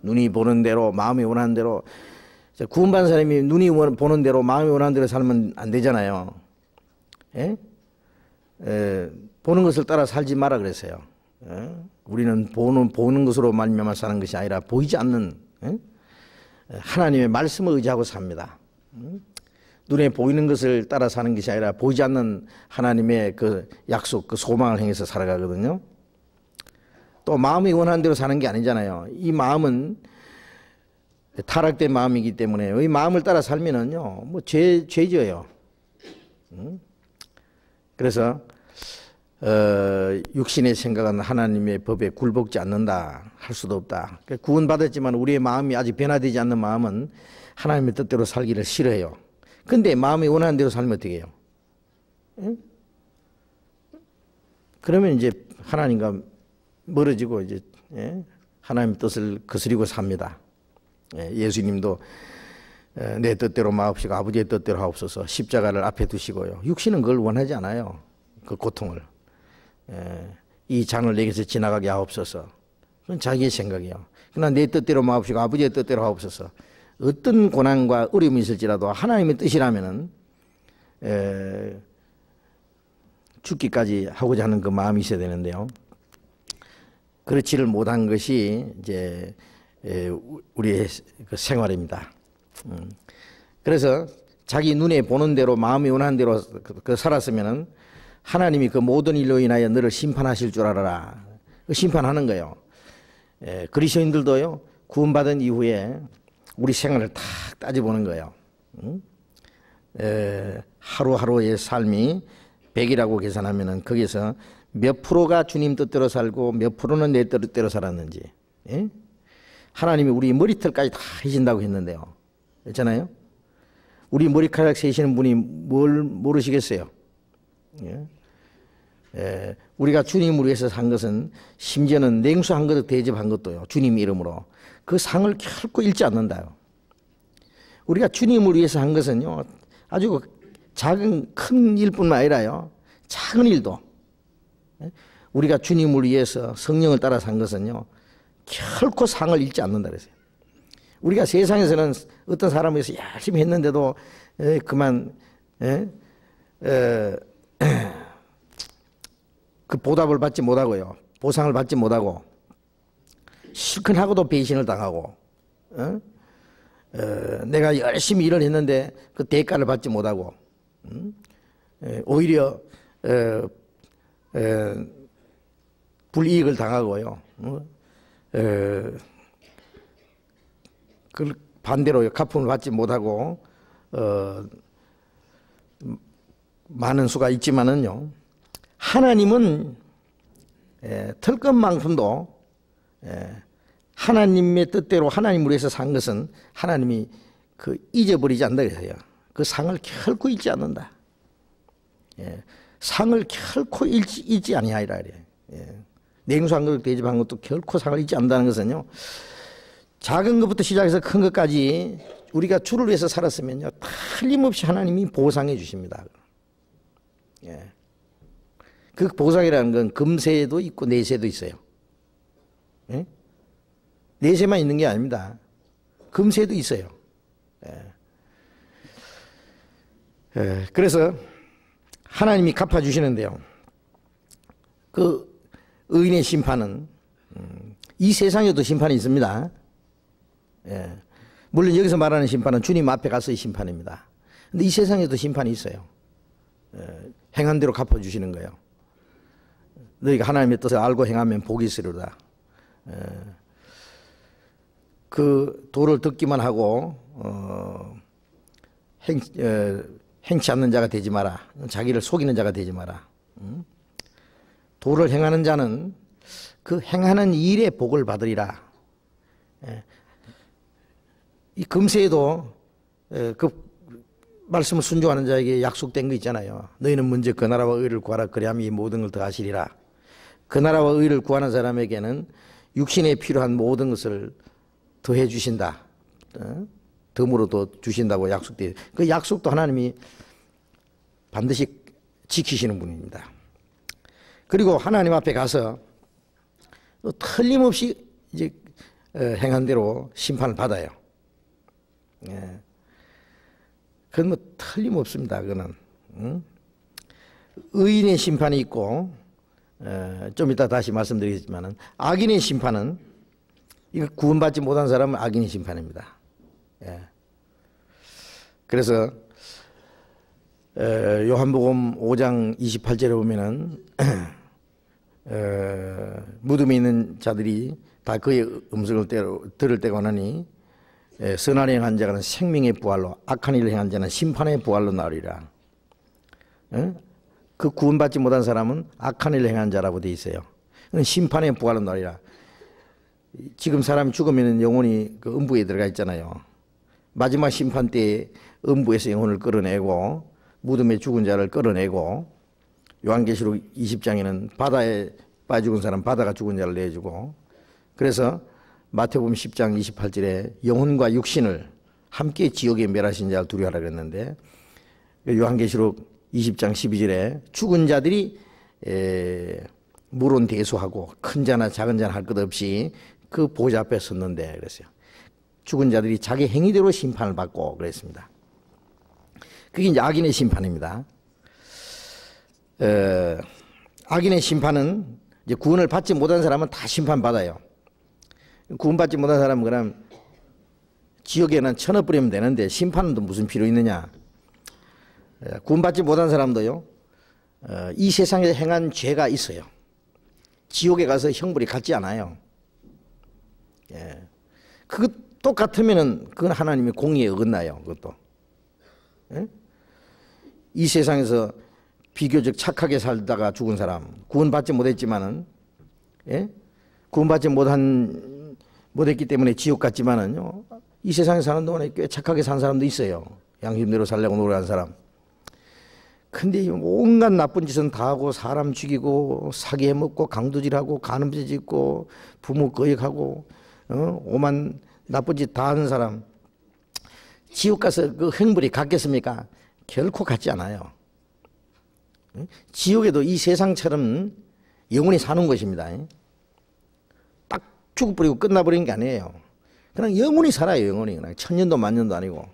눈이 보는 대로 마음이 원하는 대로. 구원받은 사람이 눈이 보는 대로 마음이 원하는 대로 살면 안 되잖아요. 보는 것을 따라 살지 마라 그랬어요. 우리는 보는 것으로 말미암아 사는 것이 아니라 보이지 않는 하나님의 말씀을 의지하고 삽니다. 눈에 보이는 것을 따라 사는 것이 아니라 보이지 않는 하나님의 그 약속, 그 소망을 행해서 살아가거든요. 또 마음이 원하는 대로 사는 게 아니잖아요. 이 마음은 타락된 마음이기 때문에 이 마음을 따라 살면은요, 뭐 죄져요. 그래서 육신의 생각은 하나님의 법에 굴복지 않는다 할 수도 없다. 구원받았지만 우리의 마음이 아직 변화되지 않는 마음은 하나님의 뜻대로 살기를 싫어해요. 근데 마음이 원하는 대로 살면 어떻게 해요? 그러면 이제 하나님과 멀어지고 이제 하나님의 뜻을 거스리고 삽니다. 예수님도 내 뜻대로 마옵시고 아버지의 뜻대로 하옵소서, 십자가를 앞에 두시고요. 육신은 그걸 원하지 않아요. 그 고통을. 이 잔을 내게서 지나가게 하옵소서. 그건 자기의 생각이에요. 그러나 내 뜻대로 마옵시고 아버지의 뜻대로 하옵소서. 어떤 고난과 어려움이 있을지라도 하나님의 뜻이라면은 죽기까지 하고자 하는 그 마음이 있어야 되는데요. 그렇지를 못한 것이 이제 우리의 그 생활입니다. 그래서 자기 눈에 보는 대로 마음이 원하는 대로 살았으면은 하나님이 그 모든 일로 인하여 너를 심판하실 줄 알아라. 심판하는 거예요. 그리스도인들도요, 구원받은 이후에 우리 생활을 탁 따져보는 거예요. 하루하루의 삶이 100이라고 계산하면은 거기서 몇 프로가 주님 뜻대로 살고 몇 프로는 내 뜻대로 살았는지. 하나님이 우리 머리털까지 다 해신다고 했는데요. 그렇잖아요? 우리 머리카락 세시는 분이 뭘 모르시겠어요? 우리가 주님을 위해서 산 것은 심지어는 냉수 한 그릇 대접한 것도요, 주님 이름으로 그 상을 결코 잃지 않는다요. 우리가 주님을 위해서 한 것은요, 아주 작은 큰 일뿐만 아니라요, 작은 일도 우리가 주님을 위해서 성령을 따라 산 것은요, 결코 상을 잃지 않는다 그랬어요. 우리가 세상에서는 어떤 사람을 위해서 열심히 했는데도 그만 그 보답을 받지 못하고요, 보상을 받지 못하고 실컷 하고도 배신을 당하고, 내가 열심히 일을 했는데 그 대가를 받지 못하고, 오히려 불이익을 당하고요, 그 반대로 가품을 받지 못하고 많은 수가 있지만은요, 하나님은 털끝만큼도 하나님의 뜻대로 하나님을 위해서 산 것은 하나님이 그 잊어버리지 않는다 그래요. 그 상을 결코 잊지 않는다. 상을 결코 잊지 아니하리라 그래요. 냉수 한 그릇 대접한 것도 결코 상을 잊지 않는다는 것은요, 작은 것부터 시작해서 큰 것까지 우리가 주를 위해서 살았으면요, 틀림없이 하나님이 보상해 주십니다. 그 보상이라는 건 금세도 있고 내세도 있어요. 내세만 있는 게 아닙니다. 금세도 있어요. 그래서 하나님이 갚아주시는데요. 그 의인의 심판은 이 세상에도 심판이 있습니다. 물론 여기서 말하는 심판은 주님 앞에 가서의 심판입니다. 근데 이 세상에도 심판이 있어요. 행한 대로 갚아주시는 거예요. 너희가 하나님의 뜻을 알고 행하면 복이 있으리로다. 그 도를 듣기만 하고 행치 않는 자가 되지 마라. 자기를 속이는 자가 되지 마라. 도를 행하는 자는 그 행하는 일에 복을 받으리라. 이 금세에도 그 말씀을 순종하는 자에게 약속된 거 있잖아요. 너희는 먼저 그 나라와 의를 구하라. 그리하면 이 모든 걸 더하시리라. 그 나라와 의를 구하는 사람에게는 육신에 필요한 모든 것을 더해 주신다. 덤으로 더 주신다고 약속돼요. 그 약속도 하나님이 반드시 지키시는 분입니다. 그리고 하나님 앞에 가서 또 틀림없이 이제 행한 대로 심판을 받아요. 그건 뭐 틀림없습니다. 그거는 의인의 심판이 있고 좀 이따 다시 말씀드리겠지만은 악인의 심판은 이거 구원받지 못한 사람은 악인의 심판입니다. 그래서 요한복음 5장 28절에 보면은 무덤에 있는 자들이 다 그의 음성을 들을 때가 오나니 선한 일 행한 자는 생명의 부활로 악한 일을 행한 자는 심판의 부활로 나으리라. 그 구원받지 못한 사람은 악한 일을 행한 자라고 돼 있어요. 심판의 부활로 나으리라. 지금 사람이 죽으면 영혼이 그 음부에 들어가 있잖아요. 마지막 심판 때 음부에서 영혼을 끌어내고 무덤에 죽은 자를 끌어내고 요한계시록 20장에는 바다에 빠져 죽은 사람 바다가 죽은 자를 내주고 그래서 마태복음 10장 28절에 영혼과 육신을 함께 지옥에 멸하신 자를 두려워하라 그랬는데 요한계시록 20장 12절에 죽은 자들이 물은 대수하고 큰 자나 작은 자나 할 것 없이 그 보좌 앞에 섰는데 그랬어요. 죽은 자들이 자기 행위대로 심판을 받고 그랬습니다. 그게 이제 악인의 심판입니다. 악인의 심판은 이제 구원을 받지 못한 사람은 다 심판받아요. 구원받지 못한 사람은 그럼 지옥에는 쳐넣어버리면 되는데 심판은 또 무슨 필요 있느냐. 구원받지 못한 사람도요, 이 세상에 행한 죄가 있어요. 지옥에 가서 형벌이 같지 않아요. 그것 똑같으면은 그건 하나님의 공의에 어긋나요. 그것도. 이 세상에서 비교적 착하게 살다가 죽은 사람, 구원받지 못했지만은, 구원받지 못했기 때문에 지옥 갔지만은요, 이 세상에 사는 동안에 꽤 착하게 산 사람도 있어요. 양심대로 살려고 노력한 사람. 근데 온갖 나쁜 짓은 다 하고 사람 죽이고 사기해먹고 강도질하고 간음죄 짓고 부모 거역하고 오만 나쁜 짓 다 하는 사람 지옥 가서 그 형벌이 같겠습니까? 결코 같지 않아요. 지옥에도 이 세상처럼 영원히 사는 것입니다. 딱 죽어버리고 끝나버리는 게 아니에요. 그냥 영원히 살아요. 영원히. 그냥 천년도 만년도 아니고.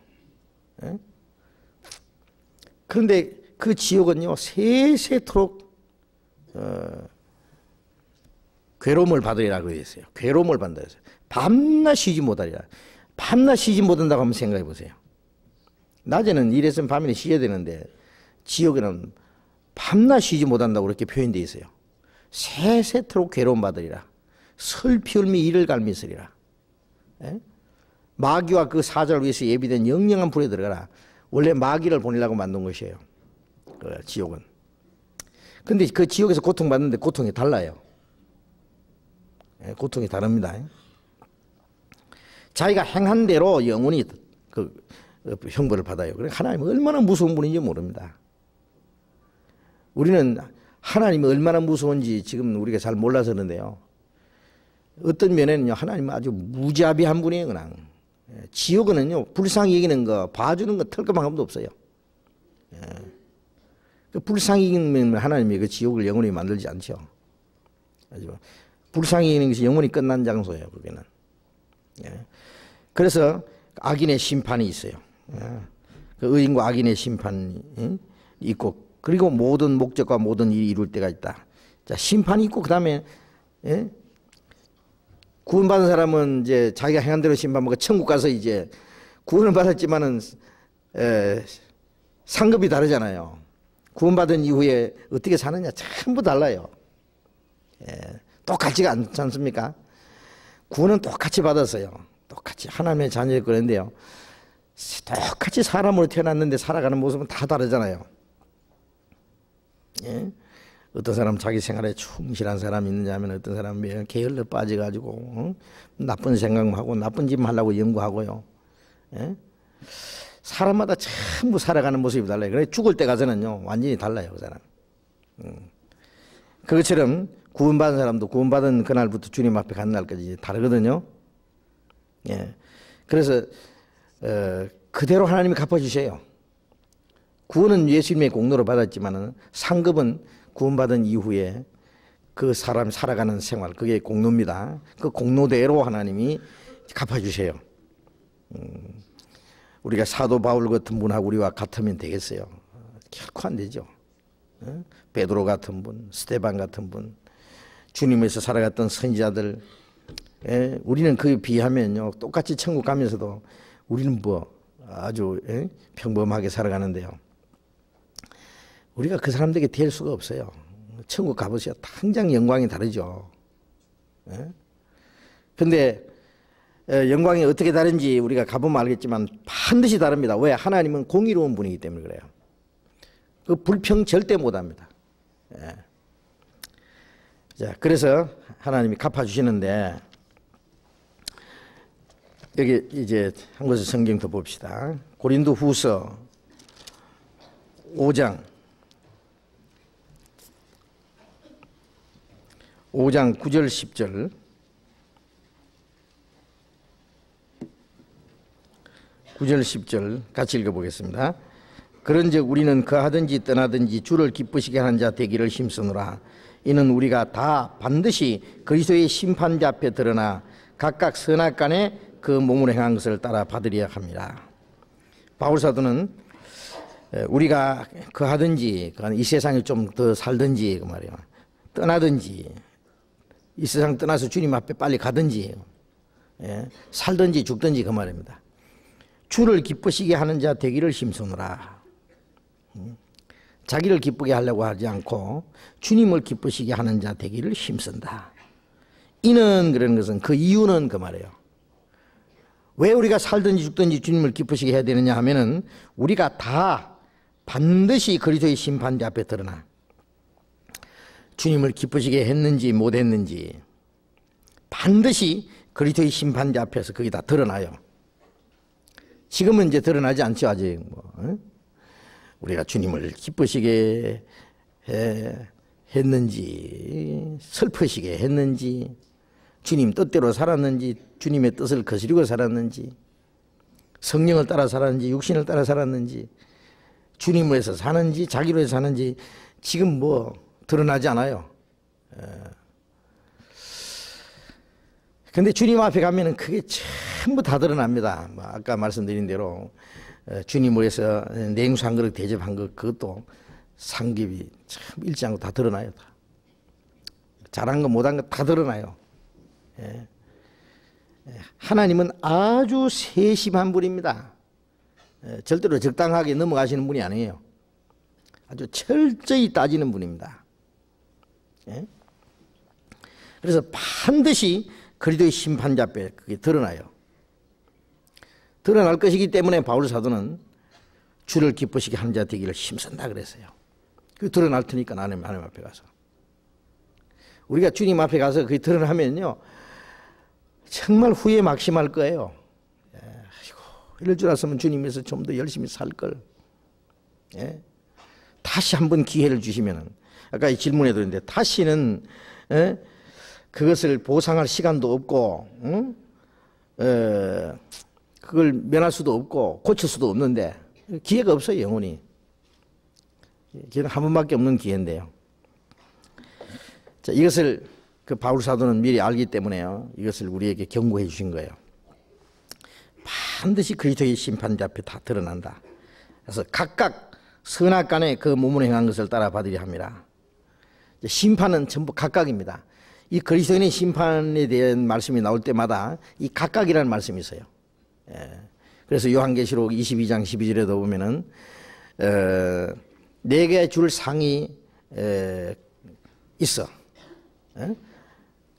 그런데 그 지옥은요, 세세토록 괴로움을 받으리라고 했어요. 괴로움을 받는다 했어요. 밤낮 쉬지 못하리라. 밤낮 쉬지 못한다고 한번 생각해 보세요. 낮에는 일했으면 밤에는 쉬어야 되는데 지옥에는 밤낮 쉬지 못한다고 그렇게 표현되어 있어요. 세세토록 괴로움 받으리라. 슬피울미 이를 갈미으리라. 마귀와 그 사자를 위해서 예비된 영영한 불에 들어가라. 원래 마귀를 보내려고 만든 것이에요. 그 지옥은. 근데 그 지옥에서 고통받는데 고통이 달라요. 고통이 다릅니다. 자기가 행한 대로 영원히 그 형벌을 받아요. 그래 하나님은 얼마나 무서운 분인지 모릅니다. 우리는 하나님이 얼마나 무서운지 지금 우리가 잘 몰라서 그런데요. 어떤 면에는요, 하나님은 아주 무자비한 분이에요, 그냥. 지옥은요, 불쌍히 여기는 거, 봐주는 거 털거만큼도 없어요. 그 불쌍히 여기면 하나님이 그 지옥을 영원히 만들지 않죠. 불쌍히 여기는 것이 영원히 끝난 장소예요, 그게는. 그래서 악인의 심판이 있어요. 그 의인과 악인의 심판이 있고, 그리고 모든 목적과 모든 일이 이룰 때가 있다. 자, 심판이 있고, 그 다음에 구원받은 사람은 이제 자기가 행한 대로 심판받고 천국 가서 이제 구원을 받았지만은 상급이 다르잖아요. 구원받은 이후에 어떻게 사느냐 전부 달라요. 똑같지가 않지 않습니까? 구원은 똑같이 받았어요. 똑같이 하나님의 자녀일 거는데요. 똑같이 사람으로 태어났는데 살아가는 모습은 다 다르잖아요. 어떤 사람 자기 생활에 충실한 사람이 있느냐 하면 어떤 사람은 게을러 빠져가지고 나쁜 생각만 하고 나쁜 짓만 하려고 연구하고요. 사람마다 전부 살아가는 모습이 달라요. 그래 죽을 때 가서는요 완전히 달라요, 그 사람. 그것처럼 구원받은 사람도 구원받은 그날부터 주님 앞에 가는 날까지 다르거든요. 그래서 그대로 하나님이 갚아주세요. 구원은 예수님의 공로로 받았지만 상급은 구원받은 이후에 그 사람 살아가는 생활, 그게 공로입니다. 그 공로대로 하나님이 갚아주세요. 우리가 사도 바울 같은 분하고 우리와 같으면 되겠어요? 결코 안 되죠. 베드로 같은 분, 스데반 같은 분, 주님에서 살아갔던 선지자들, 우리는 그에 비하면요 똑같이 천국 가면서도 우리는 뭐 아주 평범하게 살아가는데요. 우리가 그 사람들에게 될 수가 없어요. 천국 가보세요. 당장 영광이 다르죠. 그런데 영광이 어떻게 다른지 우리가 가보면 알겠지만 반드시 다릅니다. 왜? 하나님은 공의로운 분이기 때문에 그래요. 그 불평 절대 못합니다. 자, 그래서 하나님이 갚아주시는데 여기 이제 한 곳의 성경 더 봅시다. 고린도 후서 5장 9절 10절 9절 10절 같이 읽어보겠습니다. 그런즉 우리는 거하든지 떠나든지 주를 기쁘시게 하는 자 되기를 힘쓰노라. 이는 우리가 다 반드시 그리스도의 심판자 앞에 드러나 각각 선악간에 그 몸으로 행한 것을 따라 받으리라 합니다. 바울 사도는 우리가 거하든지 이 세상에 좀 더 살든지 그 말이에요. 떠나든지 이 세상 떠나서 주님 앞에 빨리 가든지 살든지 죽든지 그 말입니다. 주를 기쁘시게 하는 자 되기를 힘쓰노라. 자기를 기쁘게 하려고 하지 않고 주님을 기쁘시게 하는 자 되기를 힘쓴다. 이는 그런 것은 그 이유는 그 말이에요. 왜 우리가 살든지 죽든지 주님을 기쁘시게 해야 되느냐 하면은 우리가 다 반드시 그리스도의 심판자 앞에 드러나 주님을 기쁘시게 했는지 못했는지 반드시 그리스도의 심판자 앞에서 그게 다 드러나요. 지금은 이제 드러나지 않죠. 아직 우리가 주님을 기쁘시게 했는지 슬프시게 했는지 주님 뜻대로 살았는지 주님의 뜻을 거스르고 살았는지 성령을 따라 살았는지 육신을 따라 살았는지 주님을 위해서 사는지 자기로 해서 사는지 지금 뭐 드러나지 않아요. 근데 주님 앞에 가면은 그게 전부 다 드러납니다. 아까 말씀드린 대로 주님을 위해서 냉수 한 그릇 대접한 것 그것도 상급이 참 잃지 않고 다 드러나요. 다. 잘한 거 못한 거 다 드러나요. 하나님은 아주 세심한 분입니다. 절대로 적당하게 넘어가시는 분이 아니에요. 아주 철저히 따지는 분입니다. 그래서 반드시 그리스도의 심판자 앞에 그게 드러나요. 드러날 것이기 때문에 바울 사도는 주를 기쁘시게 하는 자 되기를 힘쓴다 그랬어요. 그 드러날 테니까 하나님 앞에 가서 우리가 주님 앞에 가서 그게 드러나면요 정말 후회 막심할 거예요. 아이고, 이럴 줄 알았으면 주님에서 좀 더 열심히 살 걸. 다시 한번 기회를 주시면은 아까 이 질문에도 있는데 다시는 그것을 보상할 시간도 없고 그걸 면할 수도 없고 고칠 수도 없는데 기회가 없어요. 영원히. 기회는 한 번밖에 없는 기회인데요. 자, 이것을 그 바울 사도는 미리 알기 때문에요. 이것을 우리에게 경고해 주신 거예요. 반드시 그리스도의 심판자 앞에 다 드러난다. 그래서 각각 선악간에 그 몸으로 행한 것을 따라 받으려 합니다. 심판은 전부 각각입니다. 이 그리스도인의 심판에 대한 말씀이 나올 때마다 이 각각이라는 말씀이 있어요. 그래서 요한계시록 22장 12절에도 보면은 내게 줄 상이 있어.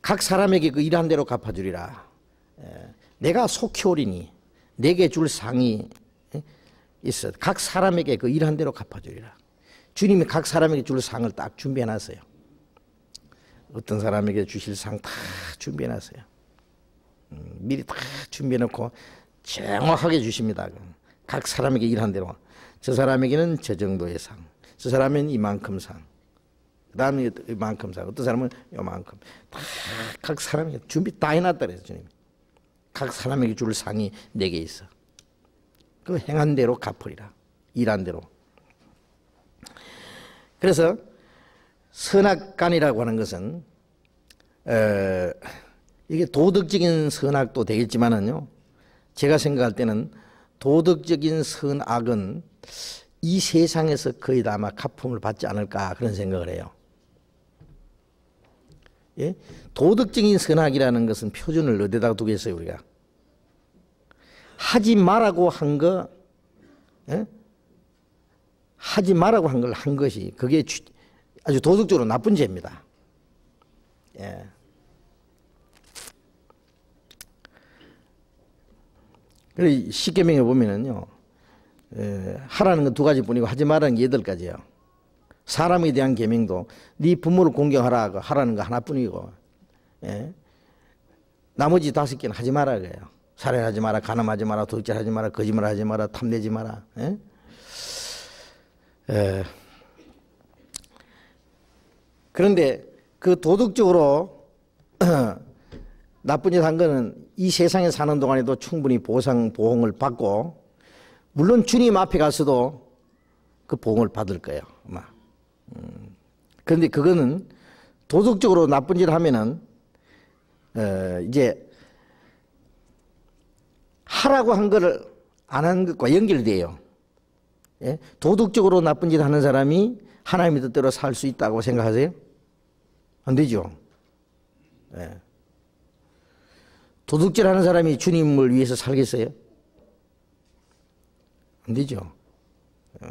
각 사람에게 그 일한 대로 갚아주리라. 내가 속히 오리니 내게 줄 상이 있어. 각 사람에게 그 일한 대로 갚아주리라. 주님이 각 사람에게 줄 상을 딱 준비해놨어요. 어떤 사람에게 주실 상 다 준비해놨어요. 미리 다 준비해놓고 정확하게 주십니다. 각 사람에게 일한 대로. 저 사람에게는 저 정도의 상, 저 사람은 이만큼 상, 그 다음에 이만큼 상, 어떤 사람은 요만큼. 다 각 사람에게 준비 다 해놨다 그래서 주님이. 각 사람에게 줄 상이 내게 있어. 그 행한 대로 갚으리라. 일한 대로. 그래서 선악간이라고 하는 것은 이게 도덕적인 선악도 되겠지만은요, 제가 생각할 때는 도덕적인 선악은 이 세상에서 거의 다 아마 갚음을 받지 않을까 그런 생각을 해요. 예? 도덕적인 선악이라는 것은 표준을 어디다가 두겠어요 우리가? 하지 말라고 한 거, 예? 하지 말라고 한 걸 한 것이 그게 아주 도덕적으로 나쁜 죄입니다. 예. 그래서 십계명에 보면은요, 하라는 건 두 가지뿐이고 하지 말라는 게 8가지예요. 사람에 대한 계명도 네 부모를 공경하라 하라는 거 하나뿐이고, 예. 나머지 5개는 하지 말라 그래요. 살인하지 마라, 간음하지 마라, 도둑질하지 마라, 거짓말하지 마라, 탐내지 마라. 예? 그런데 그 도덕적으로 나쁜 짓 한 거는 이 세상에 사는 동안에도 충분히 보응을 받고, 물론 주님 앞에 가서도 그 보응을 받을 거예요 아마. 그런데 그거는 도덕적으로 나쁜 짓을 하면은 이제 하라고 한 거를 안 한 것과 연결돼요. 예? 도덕적으로 나쁜 짓 하는 사람이 하나님의 뜻대로 살 수 있다고 생각하세요? 안 되죠. 예. 도둑질 하는 사람이 주님을 위해서 살겠어요? 안 되죠. 예.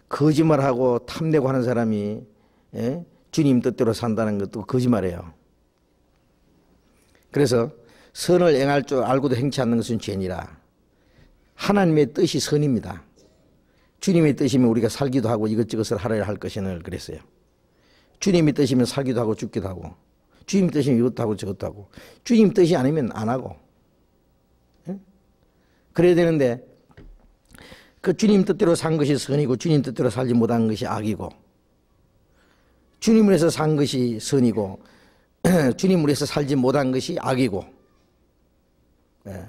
거짓말하고 탐내고 하는 사람이, 예? 주님 뜻대로 산다는 것도 거짓말이에요. 그래서 선을 행할 줄 알고도 행치 않는 것은 죄니라. 하나님의 뜻이 선입니다. 주님의 뜻이면 우리가 살기도 하고 이것저것을 하려야 할 것이늘 그랬어요. 주님의 뜻이면 살기도 하고 죽기도 하고, 주님 뜻이면 이것도 하고 저것도 하고, 주님 뜻이 아니면 안 하고. 예? 그래야 되는데 그 주님 뜻대로 산 것이 선이고 주님 뜻대로 살지 못한 것이 악이고, 주님을 위해서 산 것이 선이고 주님을 위해서 살지 못한 것이 악이고, 예.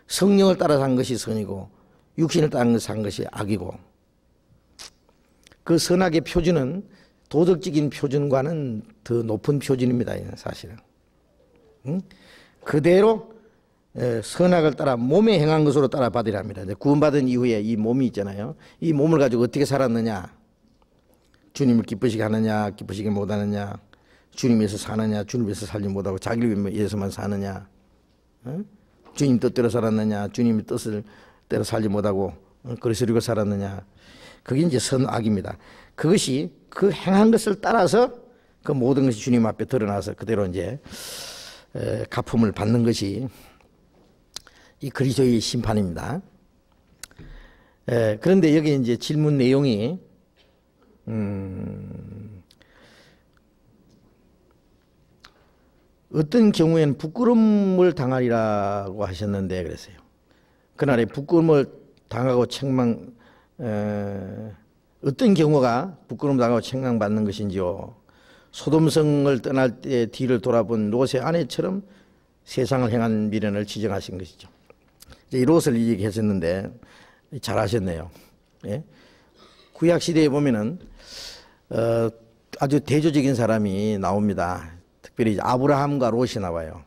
성령을 따라 산 것이 선이고 육신을 따라 산 것이 악이고, 그 선악의 표준은 도덕적인 표준과는 더 높은 표준입니다. 사실은. 응? 그대로 선악을 따라 몸에 행한 것으로 따라 받으려 합니다. 구원받은 이후에 이 몸이 있잖아요. 이 몸을 가지고 어떻게 살았느냐, 주님을 기쁘시게 하느냐 기쁘시게 못하느냐, 주님 위해서 사느냐 주님 위해서 살지 못하고 자기를 위해서만 사느냐, 응? 주님 뜻대로 살았느냐 주님의 뜻을 대로 살지 못하고 그리스도로 살았느냐, 그게 이제 선악입니다. 그것이 그 행한 것을 따라서 그 모든 것이 주님 앞에 드러나서 그대로 이제 갚음을 받는 것이 이 그리스도의 심판입니다. 그런데 여기 이제 질문 내용이 어떤 경우에는 부끄러움을 당하리라고 하셨는데 그랬어요. 그날에 부끄러움을 당하고 책망, 어떤 경우가 부끄러움 당하고 책망받는 것인지요. 소돔성을 떠날 때 뒤를 돌아본 롯의 아내처럼 세상을 행한 미련을 지정하신 것이죠. 이제 이 롯을 얘기했었는데 잘하셨네요. 예? 구약시대에 보면은 아주 대조적인 사람이 나옵니다. 특별히 아브라함과 롯이 나와요.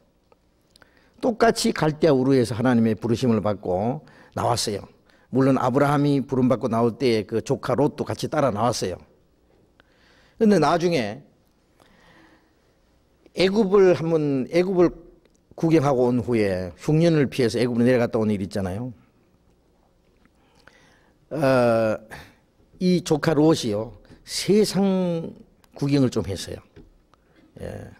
똑같이 갈대아 우르에서 하나님의 부르심을 받고 나왔어요. 물론 아브라함이 부름받고 나올 때 그 조카 롯도 같이 따라 나왔어요. 그런데 나중에 애굽을 구경하고 온 후에 흉년을 피해서 애굽으로 내려갔다 온 일 있잖아요. 이 조카 롯이요, 세상 구경을 좀 했어요. 예.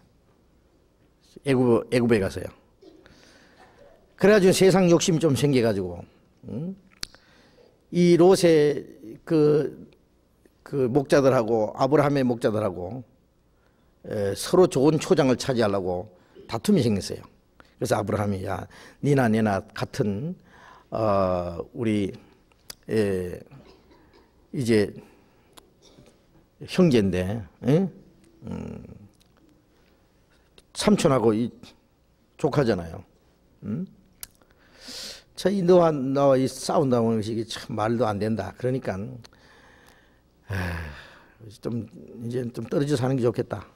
애굽에 가서요. 그래가지고 세상 욕심이 좀 생겨가지고, 이 롯의 그 목자들하고 아브라함의 목자들하고 서로 좋은 초장을 차지하려고 다툼이 생겼어요. 그래서 아브라함이, 야, 니나 내나 같은 우리 이제 형제인데, 삼촌하고 이 조카잖아요. 자, 이 너와 이 싸운다는 것이 참 말도 안 된다. 그러니까 좀 이제 좀 떨어져 사는 게 좋겠다.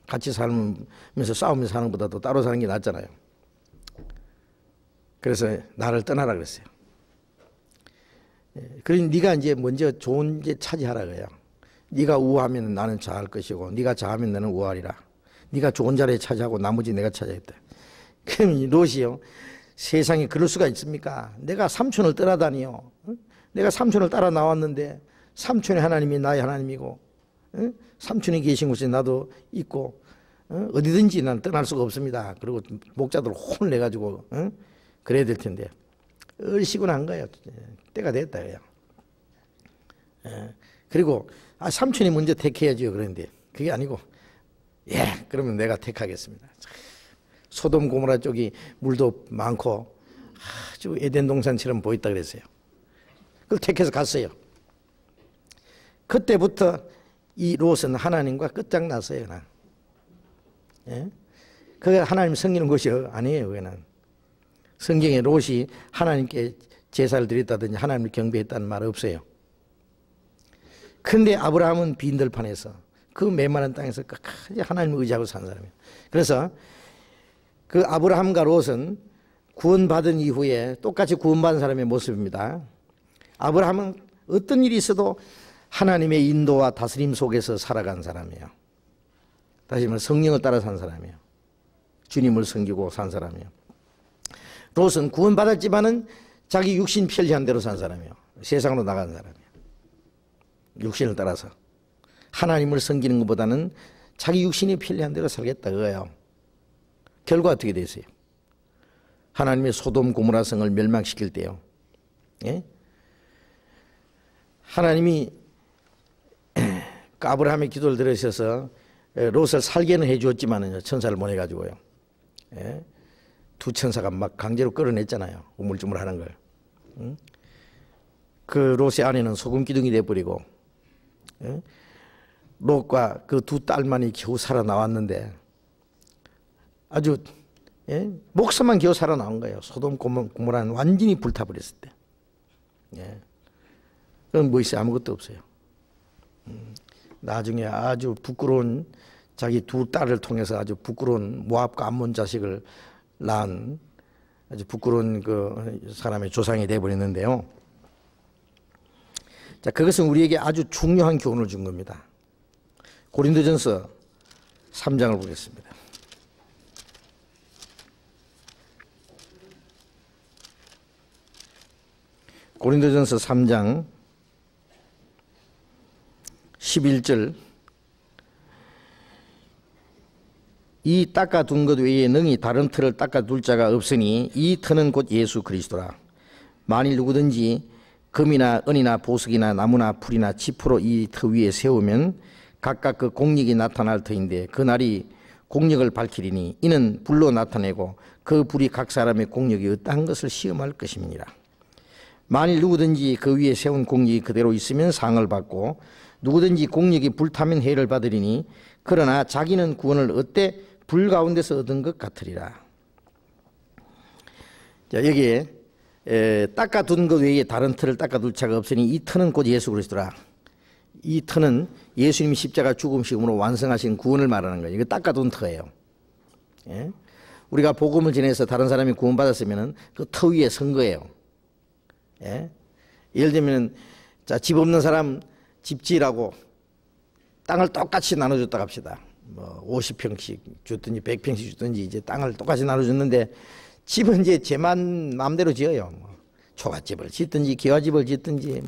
같이 살면서 싸우면서 사는 것보다도 따로 사는 게 낫잖아요. 그래서 나를 떠나라 그랬어요. 그러니 네가 이제 먼저 좋은 게 차지하라 그래요. 네가 우하면 나는 좌할 것이고, 네가 좌하면 나는 우하리라. 네가 좋은 자리에 차지하고 나머지 내가 차지하겠다. 그럼 이 롯이요, 세상에 그럴 수가 있습니까? 내가 삼촌을 떠나다니요. 내가 삼촌을 따라 나왔는데 삼촌의 하나님이 나의 하나님이고, 삼촌이 계신 곳에 나도 있고, 어디든지 난 떠날 수가 없습니다. 그리고 목자들 혼을 내가지고 그래야 될 텐데 얼씨구나 한 거예요. 때가 됐다 그래요. 그리고 삼촌이 먼저 택해야죠. 그런데 그게 아니고, 예, 그러면 내가 택하겠습니다. 소돔 고모라 쪽이 물도 많고 아주 에덴 동산처럼 보였다 그랬어요. 그걸 택해서 갔어요. 그때부터 이 롯은 하나님과 끝장났어요. 그냥. 예? 그게 하나님 섬기는 것이 아니에요. 그는 성경에 롯이 하나님께 제사를 드렸다든지 하나님을 경배했다는 말 없어요. 그런데 아브라함은 빈들판에서 그 메마른 땅에서 끝까지 하나님을 의지하고 산 사람이에요. 그래서 그 아브라함과 롯은 구원받은 이후에 똑같이 구원받은 사람의 모습입니다. 아브라함은 어떤 일이 있어도 하나님의 인도와 다스림 속에서 살아간 사람이에요. 다시 말해 성령을 따라 산 사람이에요. 주님을 섬기고 산 사람이에요. 롯은 구원받았지만은 자기 육신 편리한 대로 산 사람이에요. 세상으로 나간 사람이에요. 육신을 따라서 하나님을 섬기는 것보다는 자기 육신이 편리한 대로 살겠다 그거예요. 결과 어떻게 되세요? 하나님의 소돔 고모라 성을 멸망시킬 때요. 예? 하나님이 아브라함의 기도를 들으셔서 롯을 살게는 해주었지만은 천사를 보내가지고요. 예? 두 천사가 막 강제로 끌어냈잖아요. 우물쭈물하는 걸. 그 롯의 아내는 소금 기둥이 돼버리고, 예? 롯과 그 두 딸만이 겨우 살아나왔는데 아주, 예? 목숨만 겨우 살아나온 거예요. 소돔 고모라는 완전히 불타버렸을 때. 예. 그건 뭐 있어요? 아무것도 없어요. 나중에 아주 부끄러운 자기 두 딸을 통해서 아주 부끄러운 모압과 암몬 자식을 낳은 아주 부끄러운 그 사람의 조상이 되어버렸는데요. 자, 그것은 우리에게 아주 중요한 교훈을 준 겁니다. 고린도전서 3장을 보겠습니다. 고린도전서 3장 11절, 이 닦아둔 것 외에 능히 다른 터를 닦아둘 자가 없으니 이 터는 곧 예수 그리스도라. 만일 누구든지 금이나 은이나 보석이나 나무나 풀이나 지푸로 이 터 위에 세우면 각각 그 공력이 나타날 터인데 그 날이 공력을 밝히리니 이는 불로 나타내고 그 불이 각 사람의 공력이 어떠한 것을 시험할 것임이니라. 만일 누구든지 그 위에 세운 공력이 그대로 있으면 상을 받고 누구든지 공력이 불타면 해를 받으리니 그러나 자기는 구원을 얻되 불 가운데서 얻은 것 같으리라. 자, 여기에 닦아둔 것 외에 다른 터를 닦아둘 자가 없으니 이 터는 곧 예수 그리스도라. 이 터는 예수님이 십자가 죽음식으로 완성하신 구원을 말하는 거예요. 이거 닦아둔 터예요. 예? 우리가 복음을 전해서 다른 사람이 구원받았으면 그 터 위에 선 거예요. 예? 예를 들면 자, 집 없는 사람 집 지으라고 땅을 똑같이 나눠줬다 합시다. 뭐 50평씩 줬든지 100평씩 줬든지 이제 땅을 똑같이 나눠줬는데 집은 이제 제 마음대로 지어요. 뭐 초가집을 짓든지 기와집을 짓든지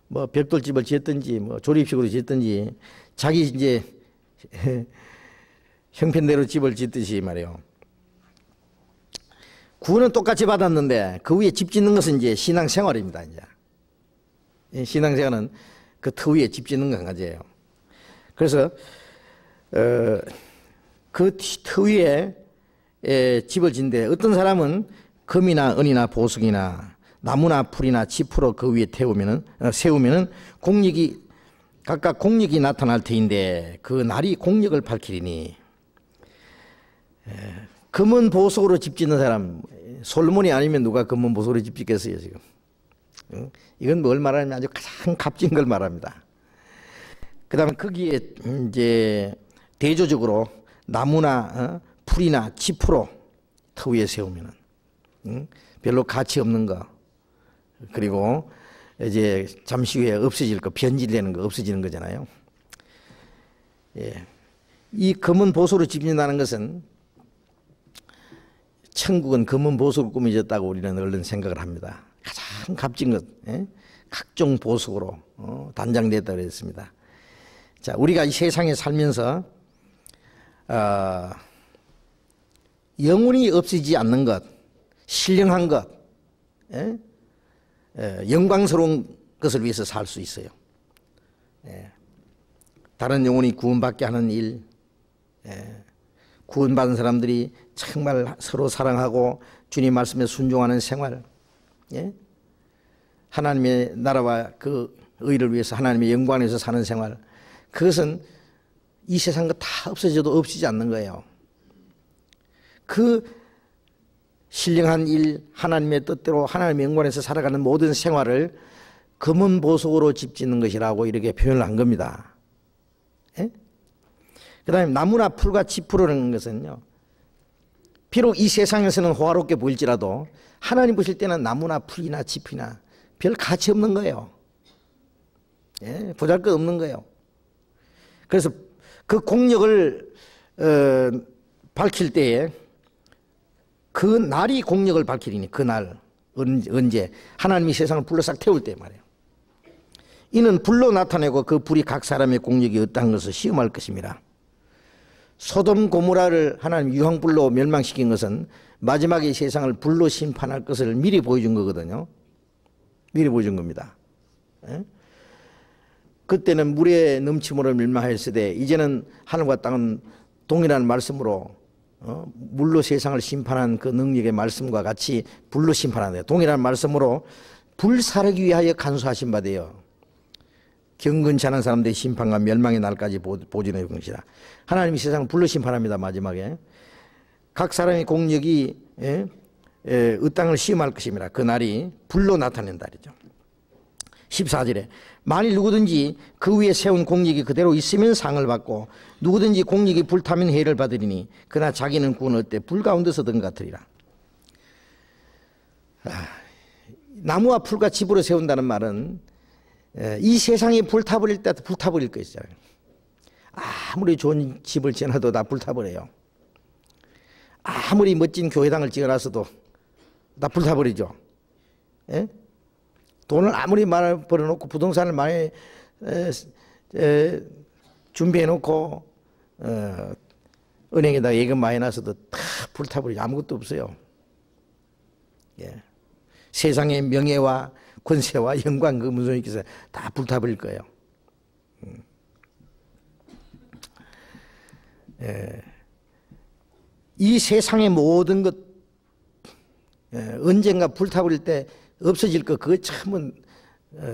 뭐 벽돌집을 짓든지 뭐 조립식으로 짓든지 자기 이제 형편대로 집을 짓듯이 말이에요. 구원은 똑같이 받았는데 그 위에 집 짓는 것은 이제 신앙생활입니다. 이제 신앙생활은 그 터 위에 집 짓는 건 가지예요. 그래서 그 터 위에 집을 짓는데 어떤 사람은 금이나 은이나 보석이나 나무나 풀이나 지푸로 그 위에 세우면은 각각 공력이 나타날 터인데 그 날이 공력을 밝히리니. 금은 보석으로 집 짓는 사람 솔로몬이 아니면 누가 금은 보석으로 집 짓겠어요 지금. 이건 뭘 말하냐면 아주 가장 값진 걸 말합니다. 그 다음에 거기에 이제 대조적으로 나무나 풀이나 지푸로 터 위에 세우면은 별로 가치 없는 거, 그리고 이제 잠시 후에 없어질 거, 변질되는 거, 없어지는 거잖아요. 예. 이 금은 보석으로 집진다는 것은 천국은 금은 보석으로 꾸며졌다고 우리는 얼른 생각을 합니다. 가장 값진 것, 각종 보석으로 단장됐다고 했습니다. 자, 우리가 이 세상에 살면서 영원히 없어지지 않는 것, 신령한 것, 영광스러운 것을 위해서 살 수 있어요. 다른 영혼이 구원받게 하는 일, 구원받은 사람들이 정말 서로 사랑하고 주님 말씀에 순종하는 생활, 하나님의 나라와 그 의를 위해서 하나님의 영광을 위해서 사는 생활, 그것은 이 세상 거 다 없어져도 없어지지 않는 거예요. 그 신령한 일, 하나님의 뜻대로 하나님의 영광에서 살아가는 모든 생활을 금은 보석으로 집 짓는 것이라고 이렇게 표현을 한 겁니다. 그 다음에 나무나 풀과 지푸라는 것은요, 비록 이 세상에서는 호화롭게 보일지라도 하나님 보실 때는 나무나 풀이나 지푸나 별 가치 없는 거예요. 보잘것 없는 거예요. 그래서 그 공력을 밝힐 때에 그 날이 공력을 밝히리니, 그날 언제 하나님이 세상을 불로 싹 태울 때 말이에요. 이는 불로 나타내고 그 불이 각 사람의 공력이 어떠한 것을 시험할 것입니다. 소돔 고모라를 하나님 유황불로 멸망시킨 것은 마지막에 세상을 불로 심판할 것을 미리 보여준 거거든요. 미리 보여준 겁니다. 그때는 물의 넘침으로 멸망하였으되 이제는 하늘과 땅은 동일한 말씀으로 물로 세상을 심판한 그 능력의 말씀과 같이 불로 심판하는데, 동일한 말씀으로 불사르기 위하여 간수하신 바 되어 경건치 않은 사람들의 심판과 멸망의 날까지 보존해 본 것이라. 하나님이 세상을 불로 심판합니다. 마지막에 각 사람의 공력이 땅을 시험할 것입니다. 그 날이 불로 나타낸 날이죠. 14절에 만일 누구든지 그 위에 세운 공력이 그대로 있으면 상을 받고 누구든지 공력이 불타면 해를 받으리니 그러나 자기는 구원 얻되 불 가운데서 든 같으리라. 나무와 풀과 집으로 세운다는 말은 이 세상이 불타버릴 때 불타버릴 거 있잖아요. 아무리 좋은 집을 지어놔도 다 불타버려요. 아무리 멋진 교회당을 지어놨어도 다 불타버리죠. 돈을 아무리 많이 벌어놓고 부동산을 많이 준비해놓고 은행에다 예금 많이 놔서도 다 불타버리죠. 아무것도 없어요. 세상의 명예와 권세와 영광 그 무슨 있겠어요? 다 불타버릴 거예요. 이 세상의 모든 것 언젠가 불타버릴 때 없어질 것, 그거 참은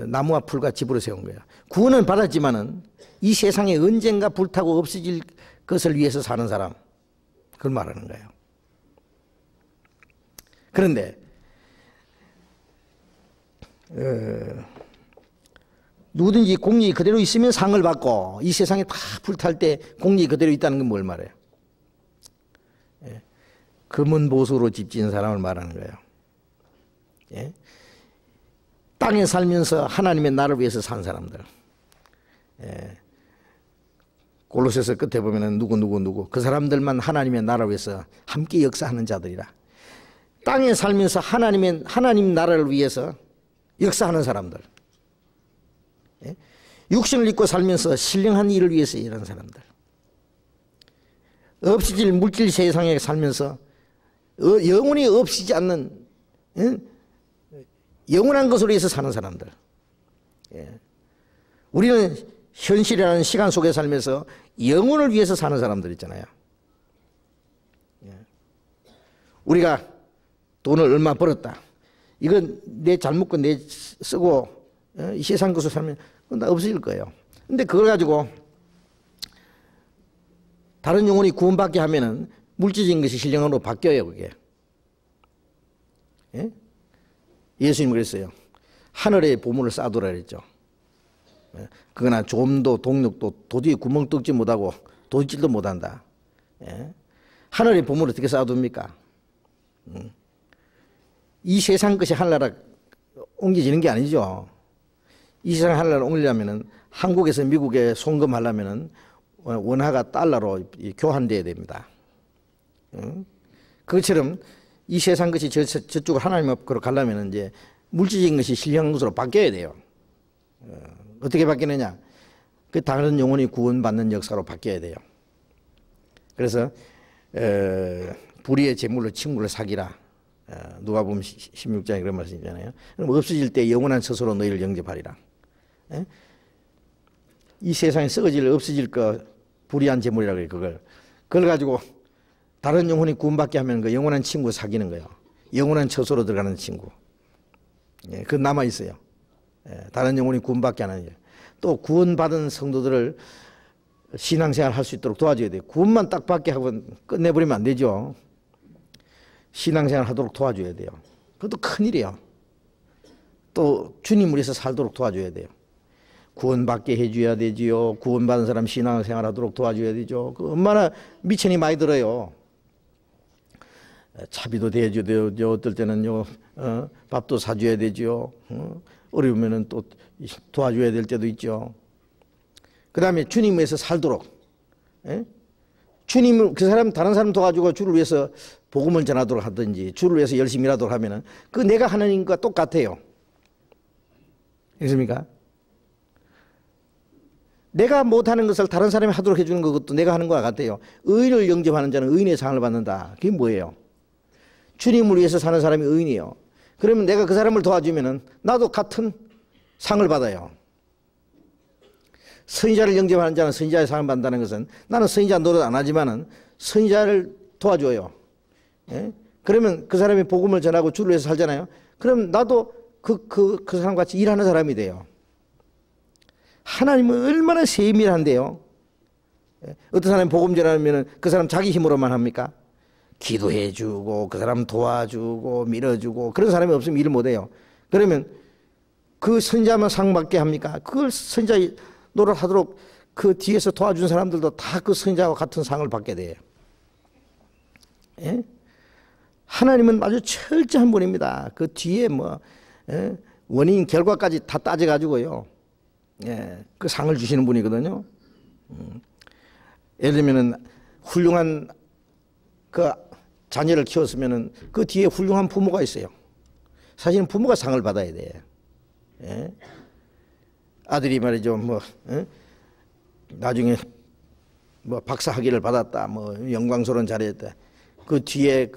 나무와 풀과 집으로 세운 거예요. 구원은 받았지만은 이 세상에 언젠가 불타고 없어질 것을 위해서 사는 사람, 그걸 말하는 거예요. 그런데 누구든지 공력이 그대로 있으면 상을 받고, 이 세상에 다 불탈 때 공력이 그대로 있다는 건 뭘 말해요? 금은 보석으로 집 지은 사람을 말하는 거예요. 예? 땅에 살면서 하나님의 나라를 위해서 산 사람들. 예. 골로새서 끝에 보면은 누구 그 사람들만 하나님의 나라를 위해서 함께 역사하는 자들이라. 땅에 살면서 하나님 나라를 위해서 역사하는 사람들. 예? 육신을 입고 살면서 신령한 일을 위해서 일하는 사람들. 없어질 물질 세상에 살면서 영원히 없어지지 않는 영원한 것을 위해서 사는 사람들. 예. 우리는 현실이라는 시간 속에 살면서 영혼을 위해서 사는 사람들 있잖아요. 예. 우리가 돈을 얼마 벌었다. 이건 내 잘 먹고 내 쓰고 이 세상 것으로 살면 그건 다 없어질 거예요. 근데 그걸 가지고 다른 영혼이 구원받게 하면은 물질적인 것이 신령으로 바뀌어요, 그게. 예? 예수님이 그랬어요. 하늘에 보물을 쌓아두라 그랬죠. 예? 그거나 좀도 동력도 도저히 구멍 뚫지 못하고 도질도 못한다. 예? 하늘에 보물을 어떻게 쌓아둡니까? 이 세상 것이 하늘나라 옮겨지는 게 아니죠. 이 세상 하늘나라 옮기려면은 한국에서 미국에 송금하려면은 원화가 달러로 교환돼야 됩니다. 그것처럼 이 세상 것이 저쪽으로 하나님 앞으로 가려면 이제 물질적인 것이 신령한 것으로 바뀌어야 돼요. 어떻게 바뀌느냐? 그 다른 영혼이 구원받는 역사로 바뀌어야 돼요. 그래서 불의의 재물로 친구를 사귀라. 누가복음 16장에 그런 말씀이잖아요. 그럼 없어질 때 영원한 처소로 너희를 영접하리라. 예? 이 세상에 썩어질 없어질 거 불의한 재물이라고 해요. 그걸 가지고 다른 영혼이 구원받게 하면 그 영원한 친구 사귀는 거예요. 영원한 처소로 들어가는 친구. 예, 그건 남아있어요. 예, 다른 영혼이 구원받게 하는 일. 또 구원받은 성도들을 신앙생활 할 수 있도록 도와줘야 돼요. 구원만 딱 받게 하고 끝내버리면 안 되죠. 신앙생활 하도록 도와줘야 돼요. 그것도 큰일이에요. 또 주님을 위해서 살도록 도와줘야 돼요. 구원받게 해줘야 되지요. 구원받은 사람 신앙생활 하도록 도와줘야 되죠. 그 얼마나 미천이 많이 들어요. 차비도 대줘야 되죠. 어떨 때는요, 밥도 사줘야 되죠. 어려우면은 또 도와줘야 될 때도 있죠. 그 다음에 주님 위해서 살도록. 예? 주님을, 그 사람, 다른 사람 도와주고 주를 위해서 복음을 전하도록 하든지, 주를 위해서 열심히 일하도록 하면은, 그 내가 하나님과 똑같아요. 알겠습니까? 내가 못하는 것을 다른 사람이 하도록 해주는 것도 내가 하는 것과 같아요. 의인을 영접하는 자는 의인의 상을 받는다. 그게 뭐예요? 주님을 위해서 사는 사람이 의인이에요. 그러면 내가 그 사람을 도와주면은 나도 같은 상을 받아요. 선지자를 영접하는 자는 선지자의 상을 받는다는 것은 나는 선지자 노릇 안 하지만은 선지자를 도와줘요. 예? 그러면 그 사람이 복음을 전하고 주를 위해서 살잖아요. 그럼 나도 그 사람과 같이 일하는 사람이 돼요. 하나님은 얼마나 세밀한데요. 예? 어떤 사람이 복음 전하면은 그 사람 자기 힘으로만 합니까? 기도해주고 그 사람 도와주고 밀어주고 그런 사람이 없으면 일을 못해요. 그러면 그 선지자만 상 받게 합니까? 그걸 선지자 노릇하도록 그 뒤에서 도와준 사람들도 다 그 선지자와 같은 상을 받게 돼요. 예? 하나님은 아주 철저한 분입니다. 그 뒤에 뭐 원인 결과까지 다 따져가지고요. 예, 그 상을 주시는 분이거든요. 예를 들면은 훌륭한 그 자녀를 키웠으면은 그 뒤에 훌륭한 부모가 있어요. 사실은 부모가 상을 받아야 돼요. 예? 아들이 말이죠, 나중에 박사 학위를 받았다, 영광스러운 자리였다. 그 뒤에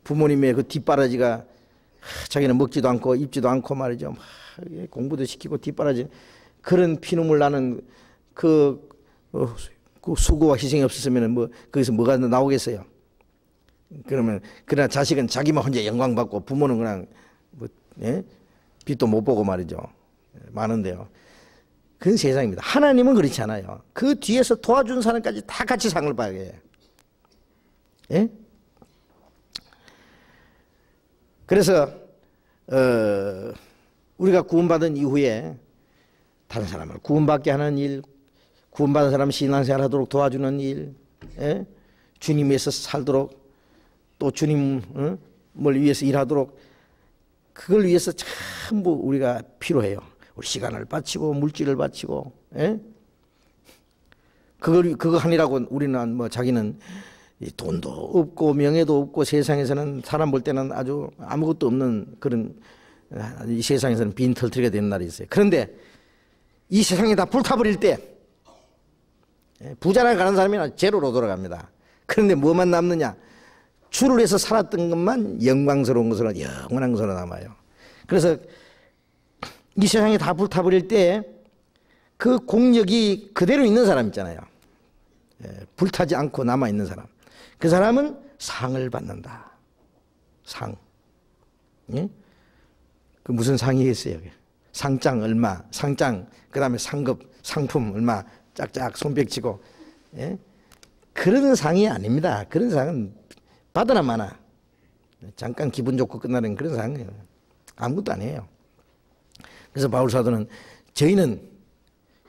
부모님의 그 뒷바라지가 자기는 먹지도 않고 입지도 않고 말이죠. 공부도 시키고 뒷바라지 그런 피눈물 나는 그 수고와 희생이 없었으면 거기서 뭐가 나오겠어요. 그러나 자식은 자기만 혼자 영광 받고 부모는 그냥 빛도 못 보고 말이죠. 많은데요. 그건 세상입니다. 하나님은 그렇지 않아요. 그 뒤에서 도와준 사람까지 다 같이 상을 봐야 해요. 예? 그래서 우리가 구원받은 이후에 다른 사람을 구원받게 하는 일, 구원받은 사람 신앙생활 하도록 도와주는 일, 예? 주님 위해서 살도록 또 주님을 위해서 일하도록 그걸 위해서 전부 우리가 필요해요. 우리 시간을 바치고 물질을 바치고, 예? 그거 하느라고 우리는 뭐 자기는 돈도 없고 명예도 없고 세상에서는 사람 볼 때는 아주 아무것도 없는 그런 이 세상에서는 빈털터리가 되는 날이 있어요. 그런데 이 세상이 다 불타버릴 때 부자나 가는 사람이나 제로로 돌아갑니다. 그런데 뭐만 남느냐? 주를 위해서 살았던 것만 영광스러운 것으로 영원한 것으로 남아요. 그래서 이 세상이 다 불타버릴 때 그 공력이 그대로 있는 사람 있잖아요. 불타지 않고 남아있는 사람. 그 사람은 상을 받는다. 상. 예? 그 무슨 상이 있어요? 상장 얼마, 상장, 그 다음에 상급, 상품 얼마, 짝짝 손뼉치고, 예? 그런 상이 아닙니다. 그런 상은 받으나 마나. 잠깐 기분 좋고 끝나는 그런 상이에요. 아무것도 아니에요. 그래서 바울사도는 저희는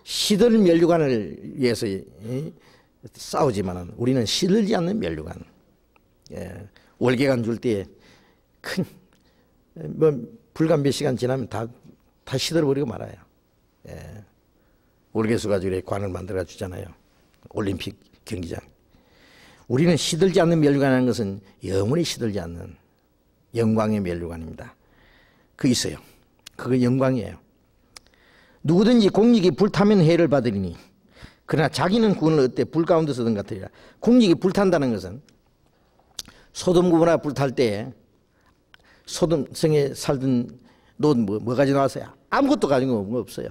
시들 면류관을 위해서 싸우지만은 우리는 시들지 않는 면류관. 월계관 줄 때 큰, 불과 몇 시간 지나면 다 시들어버리고 말아요. 월계수 가지고 이렇게 관을 만들어 주잖아요. 올림픽 경기장. 우리는 시들지 않는 면류관이라는 것은 영원히 시들지 않는 영광의 면류관입니다. 그거 있어요. 그거 영광이에요. 누구든지 공력이 불타면 해를 받으리니 그러나 자기는 구원을 얻되 불 가운데서든 같으리라. 공력이 불탄다는 것은 소돔 고모라 불탈 때 소돔 성에 살던 롯 뭐 가지고 나왔어요? 아무것도 가지고 없어요.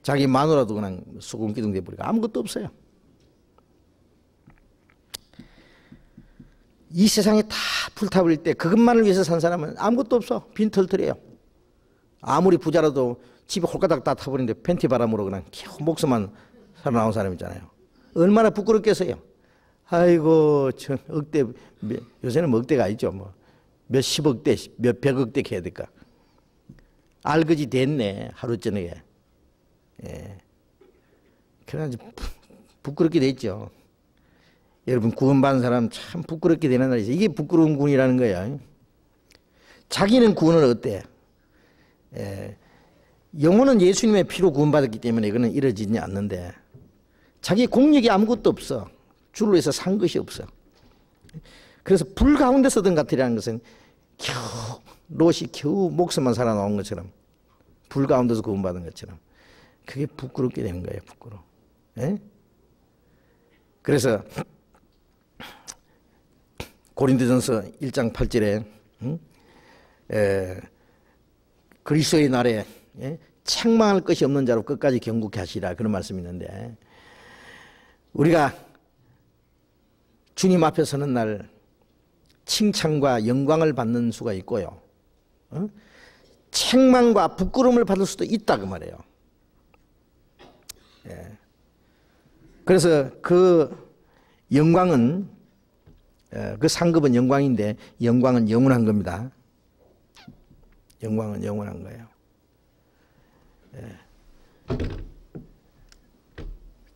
자기 마누라도 그냥 소금 기둥 돼버리고 아무것도 없어요. 이 세상에 다 불타버릴 때 그것만을 위해서 산 사람은 아무것도 없어. 빈털터리예요. 아무리 부자라도 집에 홀가닥 다 타버리는데 팬티 바람으로 그냥 겨우 목숨만 살아나온 사람 있잖아요. 얼마나 부끄럽겠어요. 아이고 저 억대, 요새는 뭐 억대가 아니죠. 뭐 몇십억대 몇백억대 해야 될까. 알거지 됐네 하루 저녁에. 그래가지고 부끄럽게 됐죠. 여러분 구원받은 사람 참 부끄럽게 되는 날이 있어요. 이게 부끄러운 구원이라는 거야. 자기는 구원을 얻대. 영혼은 예수님의 피로 구원받았기 때문에 이거는 이루어지지 않는데 자기 공력이 아무것도 없어. 주를 위해서 산 것이 없어. 그래서 불 가운데서든 같으라는 것은 겨우 롯이 겨우 목숨만 살아나온 것처럼 불 가운데서 구원받은 것처럼 그게 부끄럽게 되는 거예요. 부끄러워. 그래서 고린도전서 1장 8절에 그리스도의 날에 책망할 것이 없는 자로 끝까지 경고케 하시라 그런 말씀이 있는데 우리가 주님 앞에 서는 날 칭찬과 영광을 받는 수가 있고요. 책망과 부끄러움을 받을 수도 있다 그 말이에요. 그래서 그 영광은 그 상급은 영광인데 영광은 영원한 겁니다. 영광은 영원한 거예요.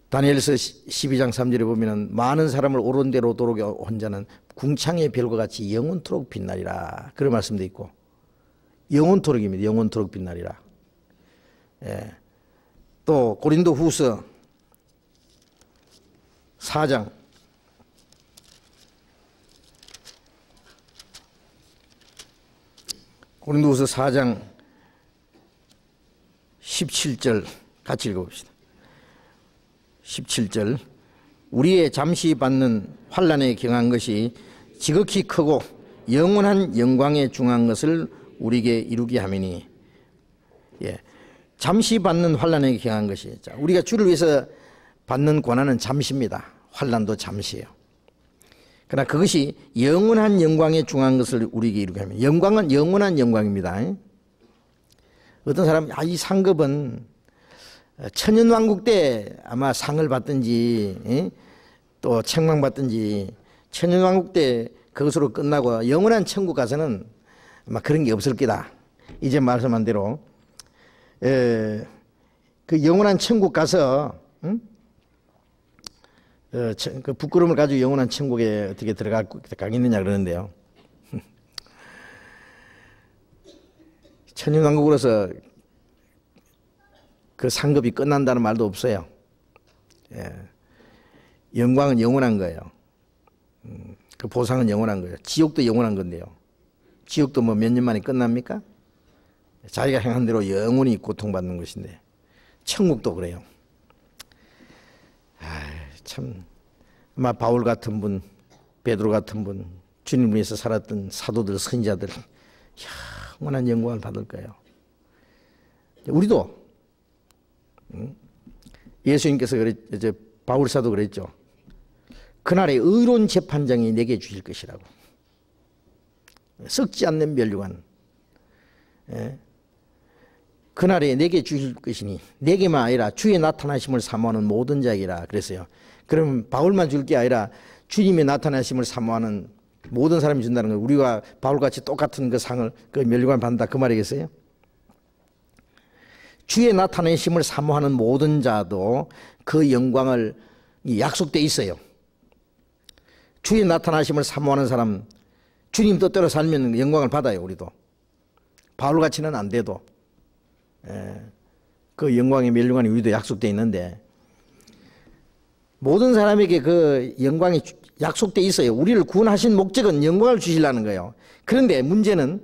다니엘서 12장 3절에 보면은 많은 사람을 옳은 대로 도록에 온 자는 궁창의 별과 같이 영원토록 빛나리라 그런 말씀도 있고 영원토록입니다. 영원토록 빛나리라. 또 고린도 후서 4장 고린도후서 4장 17절 같이 읽어봅시다. 17절 우리의 잠시 받는 환난에 경한 것이 지극히 크고 영원한 영광에 중한 것을 우리에게 이루게 하매니 잠시 받는 환난에 경한 것이 우리가 주를 위해서 받는 고난은 잠시입니다. 환난도 잠시예요. 그러나 그것이 영원한 영광에 중한 것을 우리에게 이루게 하면 영광은 영원한 영광입니다. 어떤 사람이 이 상급은 천년왕국 때 아마 상을 받든지 또 책망받든지 천년왕국 때 그것으로 끝나고 영원한 천국 가서는 아마 그런 게 없을 거다. 이제 말씀한 대로 그 영원한 천국 가서 그 부끄러움을 가지고 영원한 천국에 어떻게 들어가겠느냐 그러는데요. 천년왕국으로서 그 상급이 끝난다는 말도 없어요. 예. 영광은 영원한 거예요. 그 보상은 영원한 거예요. 지옥도 영원한 건데요. 지옥도 뭐 몇 년 만에 끝납니까? 자기가 행한 대로 영원히 고통받는 것인데 천국도 그래요. 참 아마 바울 같은 분, 베드로 같은 분, 주님을 위해서 살았던 사도들, 선지자들 영원한 영광을 받을 거예요. 우리도 예수님께서 이제 바울 사도 그랬죠. 그날에 의로운 재판장이 내게 주실 것이라고. 썩지 않는 멸류관. 그날에 내게 주실 것이니 내게만 아니라 주의 나타나심을 사모하는 모든 자에게라 그랬어요. 그러면 바울만 줄 게 아니라 주님의 나타나심을 사모하는 모든 사람이 준다는 거예요. 우리가 바울같이 똑같은 그 상을, 그 멸류관을 받는다 그 말이겠어요? 주의 나타나심을 사모하는 모든 자도 그 영광을 약속돼 있어요. 주의 나타나심을 사모하는 사람, 주님 뜻대로 살면 영광을 받아요. 우리도 바울같이는 안 돼도 그 영광의 멸류관이 우리도 약속돼 있는데 모든 사람에게 그 영광이 약속돼 있어요. 우리를 구원하신 목적은 영광을 주시려는 거예요. 그런데 문제는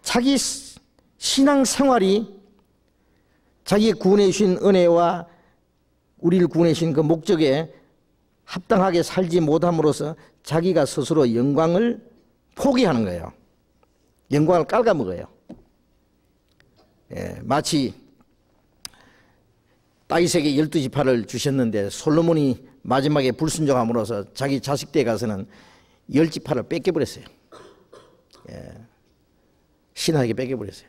자기 신앙생활이 자기의 구원해 주신 은혜와 우리를 구원해 주신 그 목적에 합당하게 살지 못함으로써 자기가 스스로 영광을 포기하는 거예요. 영광을 깔아먹어요. 마치 다윗에게 12지파를 주셨는데 솔로몬이 마지막에 불순종함으로써 자기 자식 때 가서는 10지파를 뺏겨버렸어요. 신하에게 뺏겨버렸어요.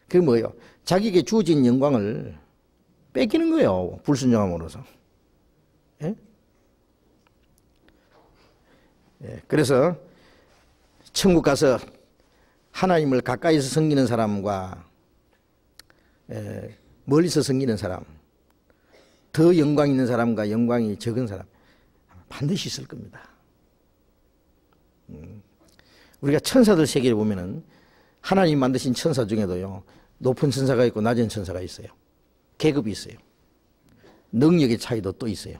그게 뭐예요? 자기에게 주어진 영광을 뺏기는 거예요. 불순종함으로써. 그래서 천국 가서 하나님을 가까이서 섬기는 사람과 멀리서 섬기는 사람, 더 영광 있는 사람과 영광이 적은 사람 반드시 있을 겁니다. 우리가 천사들 세계를 보면은 하나님 만드신 천사 중에도요 높은 천사가 있고 낮은 천사가 있어요. 계급이 있어요. 능력의 차이도 또 있어요.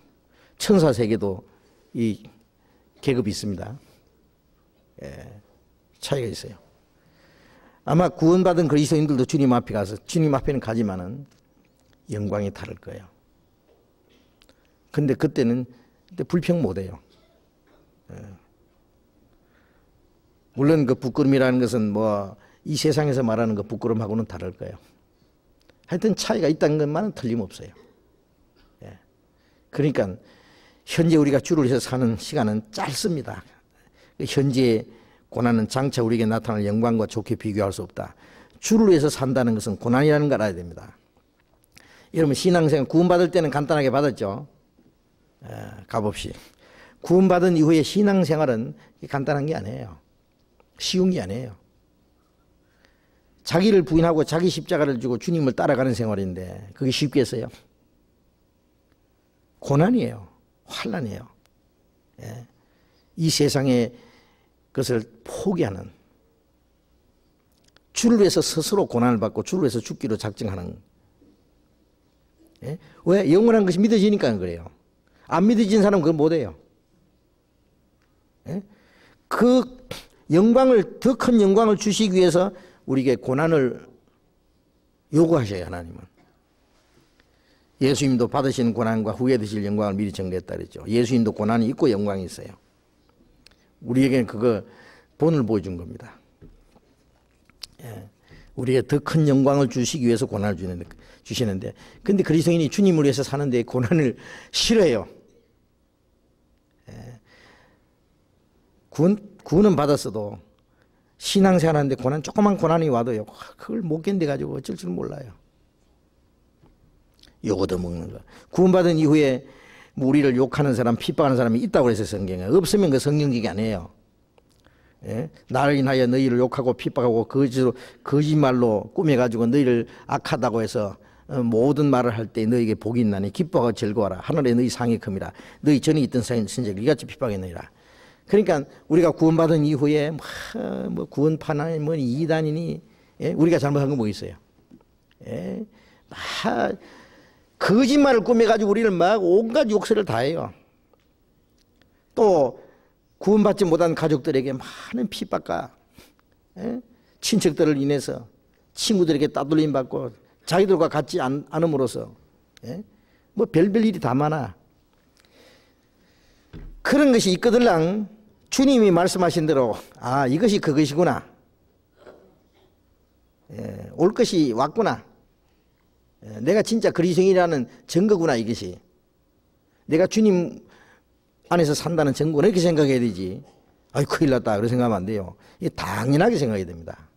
천사 세계도 이 계급이 있습니다. 차이가 있어요. 아마 구원받은 그리스도인들도 주님 앞에 가서 주님 앞에는 가지만은 영광이 다를 거예요. 근데 그때는 불평 못해요. 물론 그 부끄럼이라는 것은 뭐 이 세상에서 말하는 그 부끄럼하고는 다를 거예요. 하여튼 차이가 있다는 것만은 틀림없어요. 그러니까 현재 우리가 주를 위해서 사는 시간은 짧습니다. 현재의 고난은 장차 우리에게 나타날 영광과 좋게 비교할 수 없다. 주를 위해서 산다는 것은 고난이라는 걸 알아야 됩니다. 여러분 신앙생활 구원받을 때는 간단하게 받았죠. 값없이. 구원받은 이후에 신앙생활은 간단한 게 아니에요. 쉬운 게 아니에요. 자기를 부인하고 자기 십자가를 지고 주님을 따라가는 생활인데 그게 쉽겠어요? 고난이에요. 환난이에요. 이 세상의 것을 포기하는, 주를 위해서 스스로 고난을 받고 주를 위해서 죽기로 작정하는. 왜? 영원한 것이 믿어지니까 그래요. 안 믿어진 사람은 그걸 못해요. 그 영광을, 더 큰 영광을 주시기 위해서 우리에게 고난을 요구하셔요. 하나님은. 예수님도 받으신 고난과 후에 드실 영광을 미리 정리했다 그랬죠. 예수님도 고난이 있고 영광이 있어요. 우리에게는 그거 본을 보여준 겁니다. 우리에게 더 큰 영광을 주시기 위해서 고난을 주시는데, 근데 그리스도인이 주님을 위해서 사는데 고난을 싫어해요. 구원은 받았어도 신앙생활하는데 조그만 고난이 와도요, 그걸 못 견뎌가지고 어쩔 줄 몰라요. 욕도 먹는 거. 구원받은 이후에 우리를 욕하는 사람, 핍박하는 사람이 있다고 그랬어요, 성경에. 없으면 그 성경직이 아니에요. 나를 인하여 너희를 욕하고 핍박하고 거짓말로 꾸며가지고 너희를 악하다고 해서 모든 말을 할 때 너에게 복이 있나니 기뻐하고 즐거워하라. 하늘에 너희 상이 큼이라. 너희 전에 있던 선지자를 이같이 핍박했느니라. 그러니까 우리가 구원받은 이후에 뭐 구원파나 뭐 이단이니, 예? 우리가 잘못한 건 뭐 있어요? 예? 막 거짓말을 꾸며가지고 우리를 막 온갖 욕설을 다 해요. 또 구원받지 못한 가족들에게 많은 핍박과, 예? 친척들을 인해서 친구들에게 따돌림 받고 자기들과 같지 않음으로써, 예? 뭐 별별 일이 다 많아. 그런 것이 있거들랑 주님이 말씀하신 대로 아, 이것이 그것이구나. 예, 올 것이 왔구나. 예, 내가 진짜 그리스도인이라는 증거구나. 이것이 내가 주님 안에서 산다는 증거구나. 이렇게 생각해야 되지. 아이 큰일 났다 그렇게 생각하면 안 돼요. 이게 당연하게 생각해야 됩니다.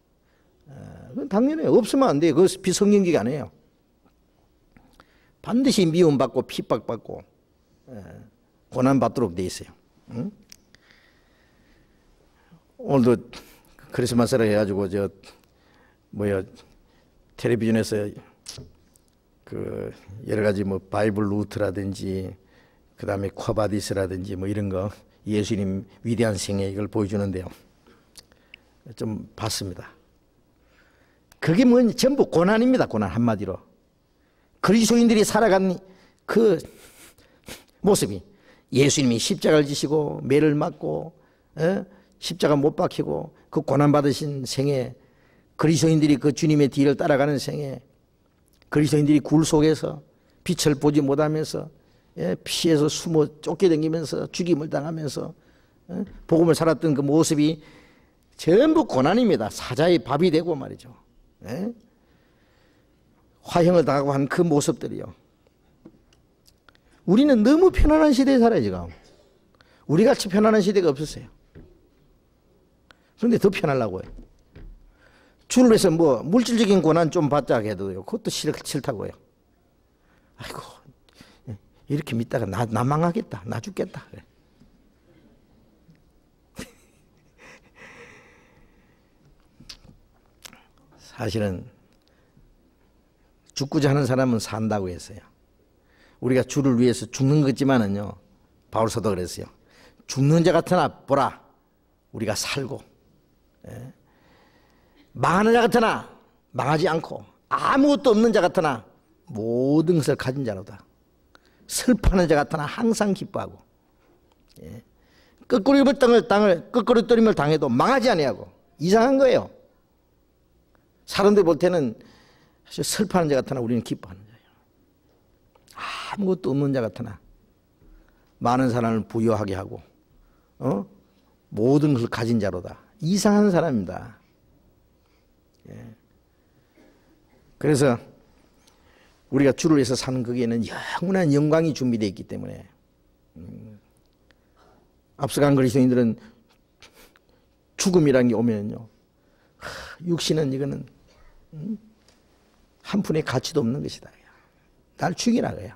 그건 당연해요. 없으면 안 돼요. 그거 비성경적이 아니에요. 반드시 미움받고 핍박받고 고난받도록 돼 있어요. 응? 오늘도 크리스마스라 해가지고 텔레비전에서 그 여러 가지 뭐 바이블 루트라든지 그 다음에 쿼바디스라든지 뭐 이런 거 예수님 위대한 생애 이걸 보여주는데요. 좀 봤습니다. 그게 뭐 전부 고난입니다. 고난 한마디로. 그리스도인들이 살아간 그 모습이 예수님이 십자가를 지시고 매를 맞고 십자가 못 박히고 그 고난받으신 생애, 그리스도인들이 그 주님의 뒤를 따라가는 생애, 그리스도인들이 굴 속에서 빛을 보지 못하면서 피해서 숨어 쫓겨다니면서 죽임을 당하면서 복음을 살았던 그 모습이 전부 고난입니다. 사자의 밥이 되고 말이죠. 화형을 당하고 한 그 모습들이요. 우리는 너무 편안한 시대에 살아요. 지금 우리같이 편안한 시대가 없었어요. 그런데 더 편하려고 해요. 주를 위해서 뭐 물질적인 고난 좀 받자 해도요, 그것도 싫다고 해요. 아이고 이렇게 믿다가 나 망하겠다, 나 죽겠다. 사실은 죽고자 하는 사람은 산다고 했어요. 우리가 주를 위해서 죽는 거지만은요, 바울 사도가 그랬어요. 죽는 자 같으나 보라, 우리가 살고, 망하는 자 같으나 망하지 않고, 아무것도 없는 자 같으나 모든 것을 가진 자로다. 슬퍼하는 자 같으나 항상 기뻐하고, 끄끄러림을 당해도 망하지 아니하고. 이상한 거예요. 사람들 볼 때는 사실 슬퍼하는 자 같으나 우리는 기뻐하는 자예요. 아무것도 없는 자 같으나 많은 사람을 부유하게 하고 모든 것을 가진 자로다. 이상한 사람입니다. 그래서 우리가 주를 위해서 사는 거기에는 영원한 영광이 준비되어 있기 때문에 앞서간 그리스도인들은 죽음이라는 게 오면요, 육신은 이거는 한 푼의 가치도 없는 것이다. 날 죽이라 그래요.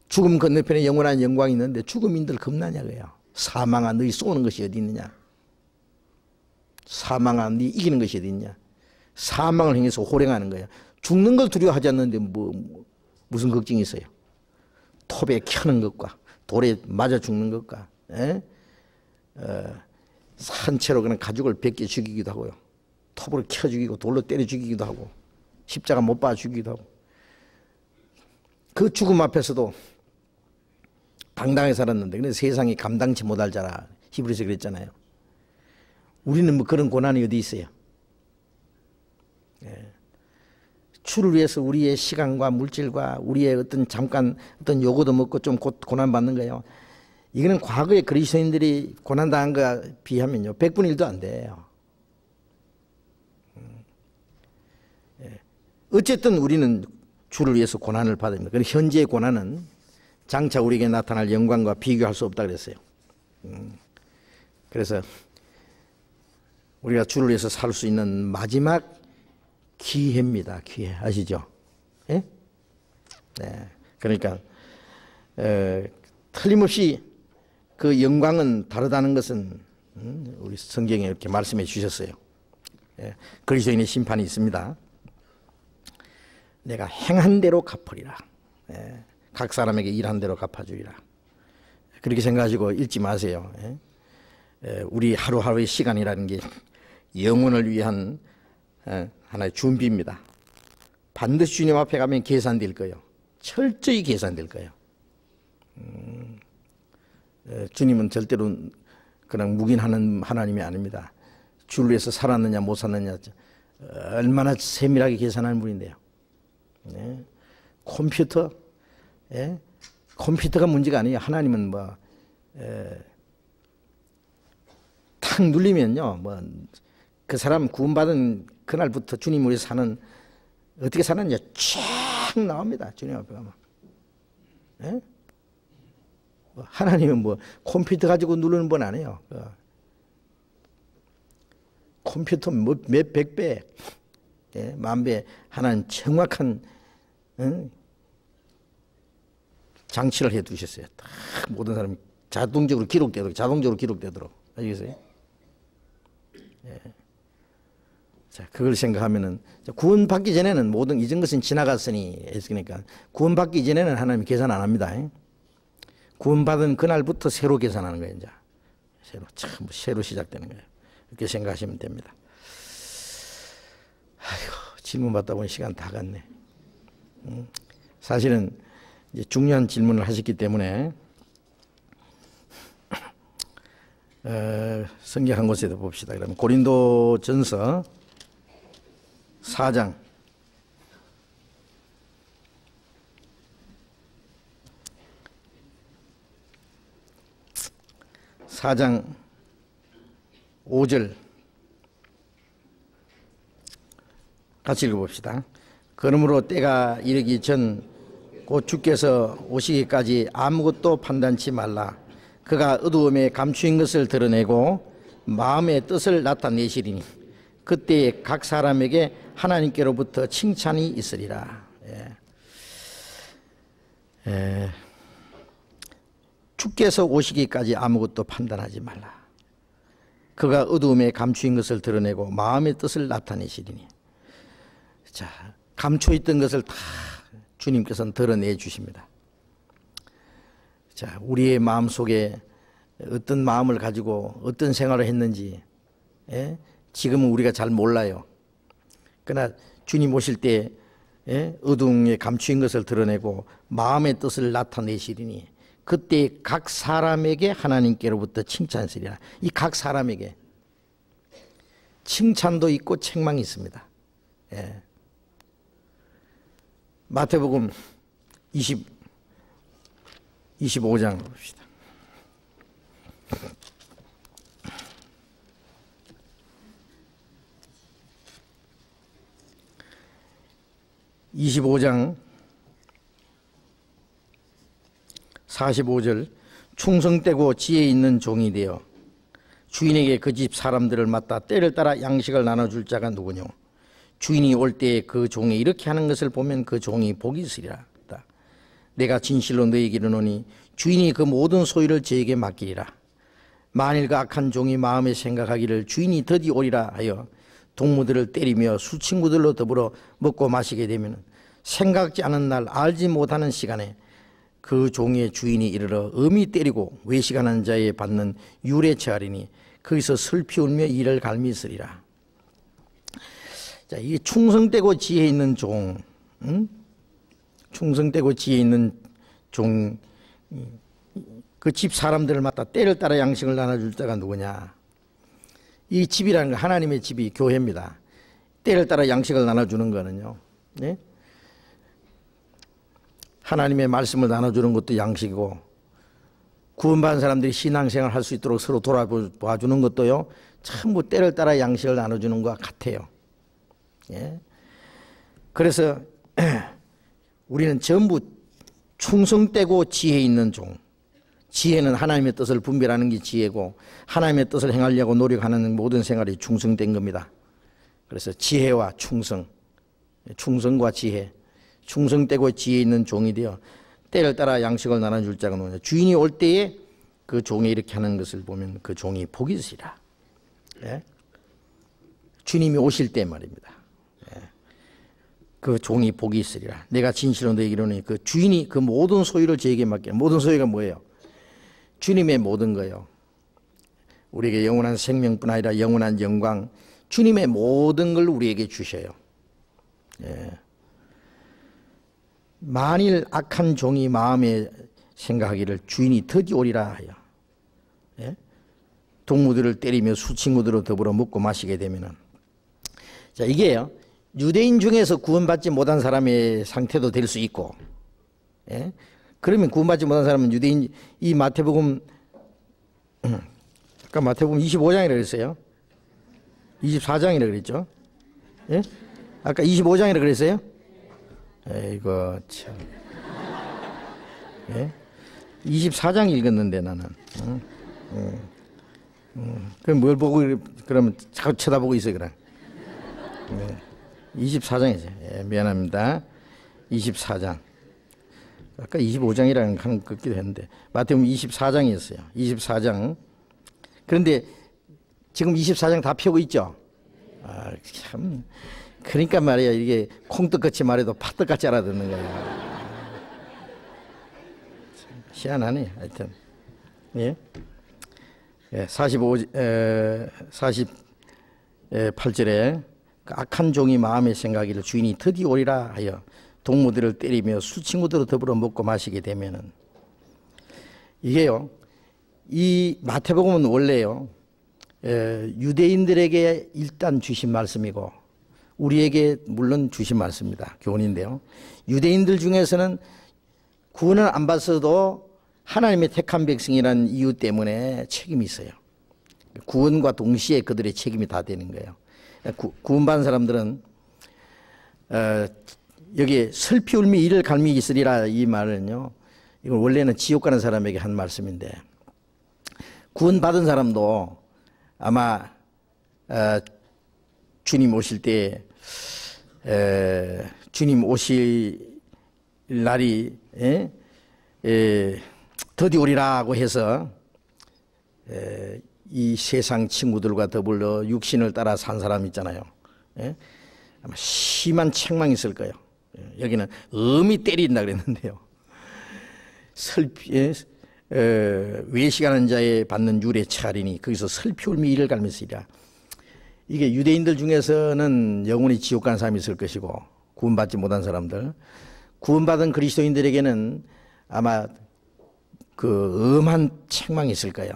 죽음 건너편에 영원한 영광이 있는데 죽음인들 겁나냐 그래요. 사망아 너희 쏘는 것이 어디 있느냐. 사망아 네 이기는 것이 어디 있냐. 사망을 향해서 호령하는 거야. 죽는 걸 두려워하지 않는데 무슨 걱정이 있어요. 톱에 켜는 것과 돌에 맞아 죽는 것과 산채로 그냥 가죽을 벗겨 죽이기도 하고요. 톱으로 켜 죽이고 돌로 때려 죽이기도 하고 십자가 못 박아 죽이기도 하고. 그 죽음 앞에서도 당당하게 살았는데, 근데 세상이 감당치 못할 자라 히브리서 그랬잖아요. 우리는 뭐 그런 고난이 어디 있어요. 주를 위해서 우리의 시간과 물질과 우리의 어떤 요거도 먹고 좀 고난 받는 거예요. 이거는 과거에 그리스도인들이 고난당한 거에 비하면요 100분의 1도 안 돼요. 어쨌든 우리는 주를 위해서 고난을 받습니다. 그런데 현재의 고난은 장차 우리에게 나타날 영광과 비교할 수 없다 그랬어요. 그래서 우리가 주를 위해서 살 수 있는 마지막 기회입니다. 기회. 아시죠? 예? 네. 그러니까 틀림없이 그 영광은 다르다는 것은 우리 성경에 이렇게 말씀해 주셨어요. 그리스도인의 심판이 있습니다. 내가 행한 대로 갚으리라. 예. 각 사람에게 일한 대로 갚아주리라. 그렇게 생각하시고 읽지 마세요. 예. 우리 하루하루의 시간이라는 게 영혼을 위한 하나의 준비입니다. 반드시 주님 앞에 가면 계산될 거예요. 철저히 계산될 거예요. 주님은 절대로 그냥 묵인하는 하나님이 아닙니다. 주를 위해서 살았느냐 못 살았느냐 얼마나 세밀하게 계산하는 분인데요. 네. 컴퓨터, 예? 컴퓨터가 문제가 아니에요. 하나님은 탁 눌리면요, 그 사람 구원받은 그날부터 주님 우리 사는 어떻게 사는지 쫙 나옵니다. 주님 앞에 가면. 예? 하나님은 컴퓨터 가지고 누르는 분 아니에요. 컴퓨터 몇백 배, 예, 만 배 하나님 정확한 장치를 해 두셨어요. 다 모든 사람이 자동적으로 기록되도록. 아시겠어요? 예. 자, 그걸 생각하면은 구원받기 전에는 모든 이전 것은 지나갔으니 했으니까 구원받기 이전에는 하나님이 계산 안 합니다. 구원받은 그날부터 새로 계산하는 거예요. 이제 새로 시작되는 거예요. 이렇게 생각하시면 됩니다. 아이고, 질문 받다 보니 시간 다 갔네. 사실은 이제 중요한 질문을 하셨기 때문에 성경 한 곳에도 봅시다. 그러면 고린도전서 4장 5절 같이 읽어봅시다. 그러므로 때가 이르기 전 곧 주께서 오시기까지 아무것도 판단치 말라. 그가 어두움에 감추인 것을 드러내고 마음의 뜻을 나타내시리니 그때에 각 사람에게 하나님께로부터 칭찬이 있으리라. 주께서 오시기까지 아무것도 판단하지 말라. 그가 어두움에 감추인 것을 드러내고 마음의 뜻을 나타내시리니. 자, 감춰있던 것을 다 주님께서는 드러내 주십니다. 자, 우리의 마음 속에 어떤 마음을 가지고 어떤 생활을 했는지, 예? 지금은 우리가 잘 몰라요. 그러나 주님 오실 때, 예? 어둠에 감추인 것을 드러내고 마음의 뜻을 나타내시리니 그때 각 사람에게 하나님께로부터 칭찬하시리라. 이 각 사람에게 칭찬도 있고 책망이 있습니다. 예. 마태복음 25장 봅시다. 25장 45절 충성되고 지혜 있는 종이 되어 주인에게 그 집 사람들을 맡아 때를 따라 양식을 나눠줄 자가 누구뇨? 주인이 올 때에 그 종이 이렇게 하는 것을 보면 그 종이 복이 있으리라. 내가 진실로 너희에게 이르노니 주인이 그 모든 소유를 저에게 맡기리라. 만일 그 악한 종이 마음에 생각하기를 주인이 더디 오리라 하여 동무들을 때리며 수친구들로 더불어 먹고 마시게 되면 생각지 않은 날 알지 못하는 시간에 그 종의 주인이 이르러 엄히 때리고 외식하는 자에 받는 율에 처하리니 거기서 슬피 울며 이를 갈미 있으리라. 자, 이 충성되고 지혜 있는 종, 충성되고 지혜 있는 종, 그 집 사람들을 맡아 때를 따라 양식을 나눠줄 자가 누구냐? 이 집이라는 건 하나님의 집이 교회입니다. 때를 따라 양식을 나눠주는 거는요, 네? 하나님의 말씀을 나눠주는 것도 양식이고 구원받은 사람들이 신앙생활 할 수 있도록 서로 돌아봐주는 것도요, 전부 때를 따라 양식을 나눠주는 것과 같아요. 예? 그래서 우리는 전부 충성되고 지혜 있는 종. 지혜는 하나님의 뜻을 분별하는 게 지혜고 하나님의 뜻을 행하려고 노력하는 모든 생활이 충성된 겁니다. 그래서 지혜와 충성, 충성과 지혜, 충성되고 지혜 있는 종이 되어 때를 따라 양식을 나눠줄 자가 누구냐. 주인이 올 때에 그 종이 이렇게 하는 것을 보면 그 종이 복이 있으리라. 예? 주님이 오실 때 말입니다. 예. 그 종이 복이 있으리라. 내가 진실로 너에게 이르노니 그 주인이 그 모든 소유를 저에게 맡기라. 모든 소유가 뭐예요? 주님의 모든 거예요. 우리에게 영원한 생명뿐 아니라 영원한 영광, 주님의 모든 걸 우리에게 주셔요. 예. 만일 악한 종이 마음에 생각하기를 주인이 드디어 오리라 하여, 예? 동무들을 때리며 수친구들로 더불어 먹고 마시게 되면은, 자, 이게요, 유대인 중에서 구원받지 못한 사람의 상태도 될 수 있고, 예? 그러면 구원받지 못한 사람은 유대인, 이 마태복음, 아까 마태복음 25장이라고 그랬어요. 24장이라고 그랬죠. 예? 아까 25장이라고 그랬어요. 에이고, 참. 예? 24장 읽었는데 나는. 그럼 뭘 보고, 그러면 자꾸 쳐다보고 있어요, 그럼. 네. 24장이죠. 예, 미안합니다. 24장. 아까 25장이라는 한 것 같기도 했는데, 마태복음 24장이었어요. 24장. 그런데 지금 24장 다 펴고 있죠? 아, 참. 그러니까 말이야, 이게 콩떡같이 말해도 팥떡같이 알아듣는 거야. 희한하네, 하여튼. 예? 예, 48절에 악한 종이 마음에 생각하기를 주인이 드디어 오리라 하여 동무들을 때리며 수친구들로 더불어 먹고 마시게 되면은, 이게요, 이 마태복음은 원래요, 유대인들에게 일단 주신 말씀이고 우리에게 물론 주신 말씀입니다. 교훈인데요, 유대인들 중에서는 구원을 안 받아도 하나님의 택한 백성이라는 이유 때문에 책임이 있어요. 구원과 동시에 그들의 책임이 다 되는 거예요. 구원받은 사람들은 여기에 슬피 울미 이를 갈미 있으리라, 이 말은요, 이건 원래는 지옥 가는 사람에게 한 말씀인데, 구원받은 사람도 아마 주님 오실 때, 주님 오실 날이 드디어 오리라고 해서 이 세상 친구들과 더불어 육신을 따라 산 사람 있잖아요. 아마 심한 책망이 있을 거예요. 여기는 엄히 때린다 그랬는데요, 슬피 외식하는 자에 받는 율의 차리니 거기서 슬피 울미 이를 갈면서이라. 이게 유대인들 중에서는 영원히 지옥 가는 사람이 있을 것이고, 구원받지 못한 사람들, 구원받은 그리스도인들에게는 아마 그 엄한 책망이 있을 거예요.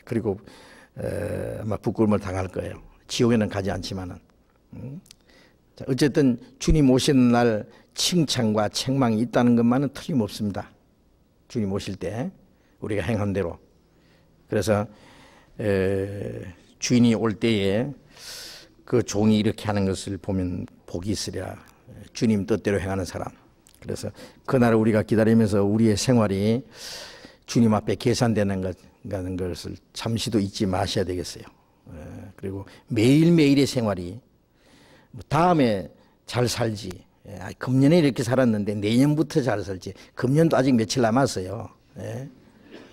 그리고 아마 부끄러움을 당할 거예요. 지옥에는 가지 않지만은. 자, 어쨌든 주님 오시는 날 칭찬과 책망이 있다는 것만은 틀림없습니다. 주님 오실 때 우리가 행한 대로. 그래서 주인이 올 때에 그 종이 이렇게 하는 것을 보면 복이 있으리라. 주님 뜻대로 행하는 사람. 그래서 그날을 우리가 기다리면서 우리의 생활이 주님 앞에 계산되는 것을 잠시도 잊지 마셔야 되겠어요. 그리고 매일매일의 생활이, 다음에 잘 살지, 금년에 이렇게 살았는데 내년부터 잘 살지, 금년도 아직 며칠 남았어요.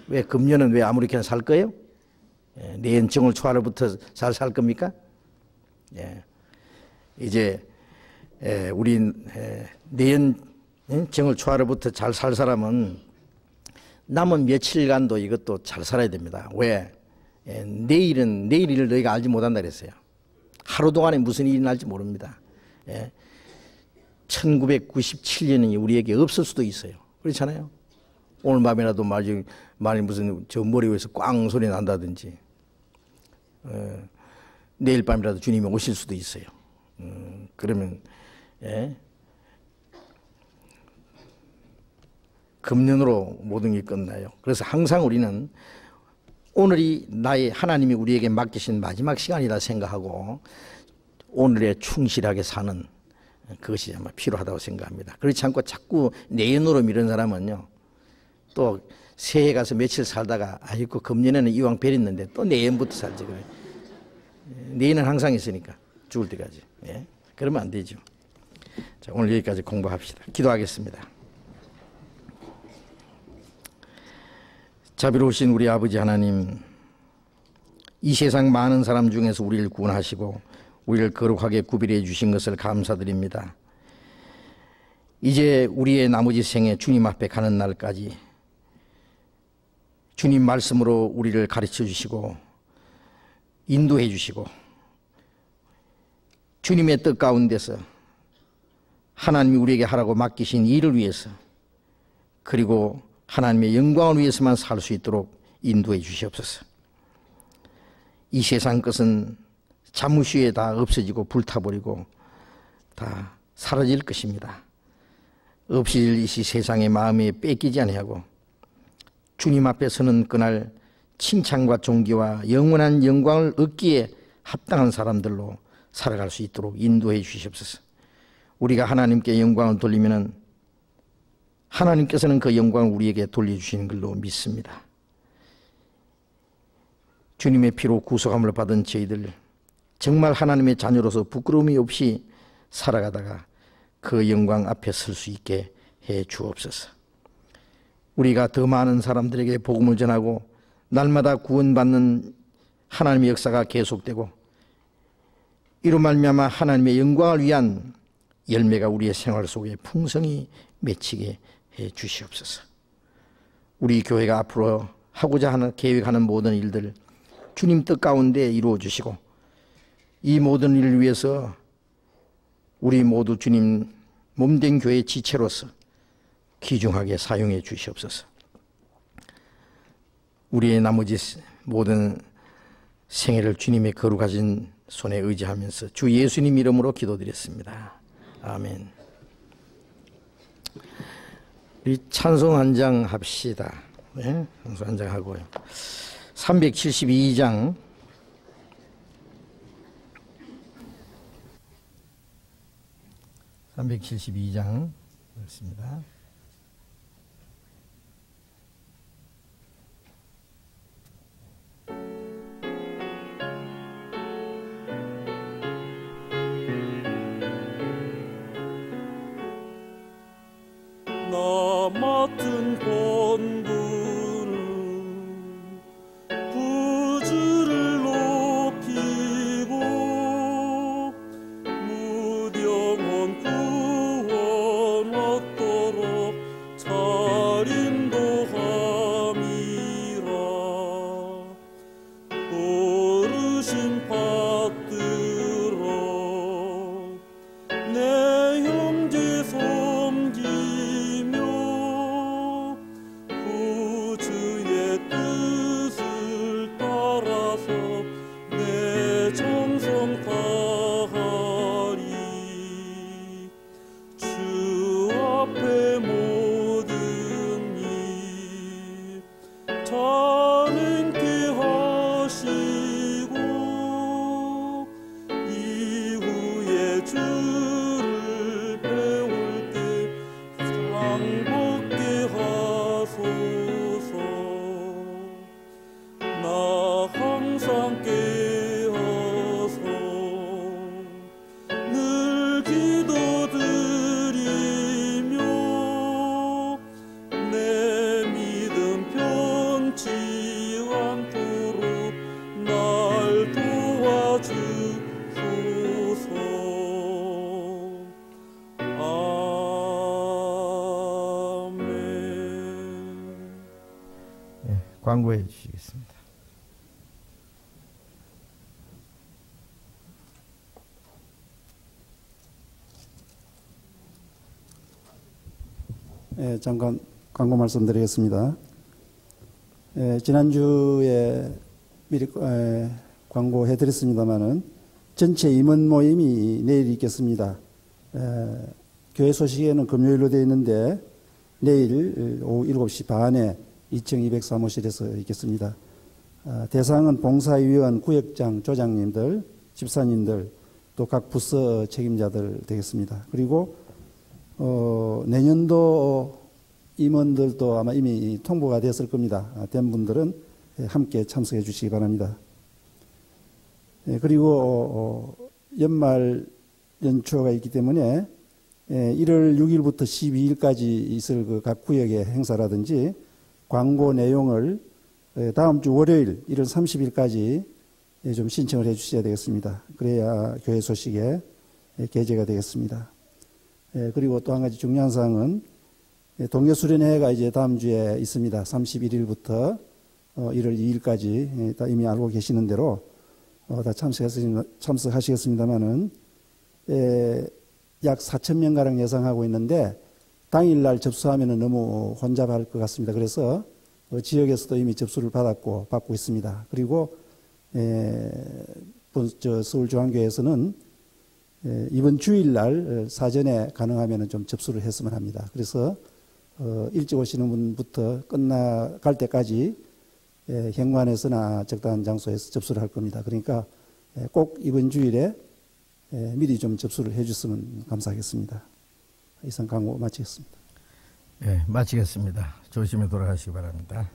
왜 금년은 왜 아무렇게나 살 거예요? 내년 정월 초하루부터 잘 살 겁니까? 이제 우리 내년 정월 초하루부터 잘 살 사람은 남은 며칠간도 이것도 잘 살아야 됩니다. 왜? 내일 일을 너희가 알지 못한다 그랬어요. 하루 동안에 무슨 일이 날지 모릅니다. 1997년이 우리에게 없을 수도 있어요. 그렇잖아요. 오늘 밤이라도 만일 무슨 저 머리 위에서 꽝 소리 난다든지, 내일 밤이라도 주님이 오실 수도 있어요. 그러면 금년으로 모든 게 끝나요. 그래서 항상 우리는 오늘이 하나님이 우리에게 맡기신 마지막 시간이라 생각하고 오늘에 충실하게 사는 그것이 아마 필요하다고 생각합니다. 그렇지 않고 자꾸 내년으로 미루는 사람은요, 또 새해 가서 며칠 살다가 아이고 금년에는 이왕 베렸는데 또 내년부터 살지 그래. 내일은 항상 있으니까 죽을 때까지. 그러면 안 되죠. 자, 오늘 여기까지 공부합시다. 기도하겠습니다. 자비로우신 우리 아버지 하나님, 이 세상 많은 사람 중에서 우리를 구원하시고 우리를 거룩하게 구별해 주신 것을 감사드립니다. 이제 우리의 나머지 생에 주님 앞에 가는 날까지 주님 말씀으로 우리를 가르쳐 주시고 인도해 주시고 주님의 뜻 가운데서 하나님이 우리에게 하라고 맡기신 일을 위해서 그리고 하나님의 영광을 위해서만 살 수 있도록 인도해 주시옵소서. 이 세상 것은 잠시 후에 다 없어지고 불타버리고 다 사라질 것입니다. 없어질 이 세상의 마음에 뺏기지 아니하고 주님 앞에 서는 그날 칭찬과 존귀와 영원한 영광을 얻기에 합당한 사람들로 살아갈 수 있도록 인도해 주시옵소서. 우리가 하나님께 영광을 돌리면은 하나님께서는 그 영광을 우리에게 돌려주시는 걸로 믿습니다. 주님의 피로 구속함을 받은 저희들 정말 하나님의 자녀로서 부끄러움이 없이 살아가다가 그 영광 앞에 설 수 있게 해 주옵소서. 우리가 더 많은 사람들에게 복음을 전하고 날마다 구원받는 하나님의 역사가 계속되고 이로 말미암아 하나님의 영광을 위한 열매가 우리의 생활 속에 풍성히 맺히게 해 주시옵소서. 우리 교회가 앞으로 하고자 하는 계획하는 모든 일들 주님 뜻 가운데 이루어 주시고 이 모든 일을 위해서 우리 모두 주님 몸된 교회 지체로서 귀중하게 사용해 주시옵소서. 우리의 나머지 모든 생애를 주님의 거룩하신 손에 의지하면서 주 예수님 이름으로 기도드렸습니다. 아멘. 우리 찬송 한 장 합시다. 네? 찬송 한 장 하고요. 372장 372장 그렇습니다.
나 맡은 본분은 구주를 높이고 무령한 구원 얻도록 잘 인도함이라. 부르심 받들어 내 형제 섬기며 구주의 뜻을 따라서 내 정성 다하리. 주 앞에 모든 일 자는케 하시고 이후에 주를 배울 때 상복게 하소서. 나 항상 깨어서 늘 기도드리며 내 믿음 변치 않도록 날 도와주소서. 아멘.
네, 광고해 주시겠습니다.
잠깐 광고 말씀드리겠습니다. 지난주에 미리 광고해드렸습니다마는 전체 임원 모임이 내일 있겠습니다. 교회 소식에는 금요일로 되어 있는데 내일 오후 7시 반에 2층 203호실에서 있겠습니다. 대상은 봉사위원, 구역장, 조장님들, 집사님들, 또 각 부서 책임자들 되겠습니다. 그리고 내년도 임원들도 아마 이미 통보가 됐을 겁니다. 된 분들은 함께 참석해 주시기 바랍니다. 그리고 연말 연초가 있기 때문에 1월 6일부터 12일까지 있을 그 각 구역의 행사라든지 광고 내용을 다음 주 월요일 1월 30일까지 좀 신청을 해 주셔야 되겠습니다. 그래야 교회 소식에 게재가 되겠습니다. 그리고 또 한 가지 중요한 사항은 동계수련회가 이제 다음 주에 있습니다. 31일부터 1월 2일까지 다 이미 알고 계시는 대로 다 참석하시겠습니다만은 약 4,000명가량 예상하고 있는데 당일날 접수하면 너무 혼잡할 것 같습니다. 그래서 지역에서도 이미 접수를 받고 있습니다. 그리고 서울중앙교회에서는 이번 주일날 사전에 가능하면 좀 접수를 했으면 합니다. 그래서 일찍 오시는 분부터 끝나갈 때까지 현관에서나 적당한 장소에서 접수를 할 겁니다. 그러니까 꼭 이번 주일에 미리 좀 접수를 해줬으면 감사하겠습니다. 이상 강의 마치겠습니다.
네, 마치겠습니다. 조심히 돌아가시기 바랍니다.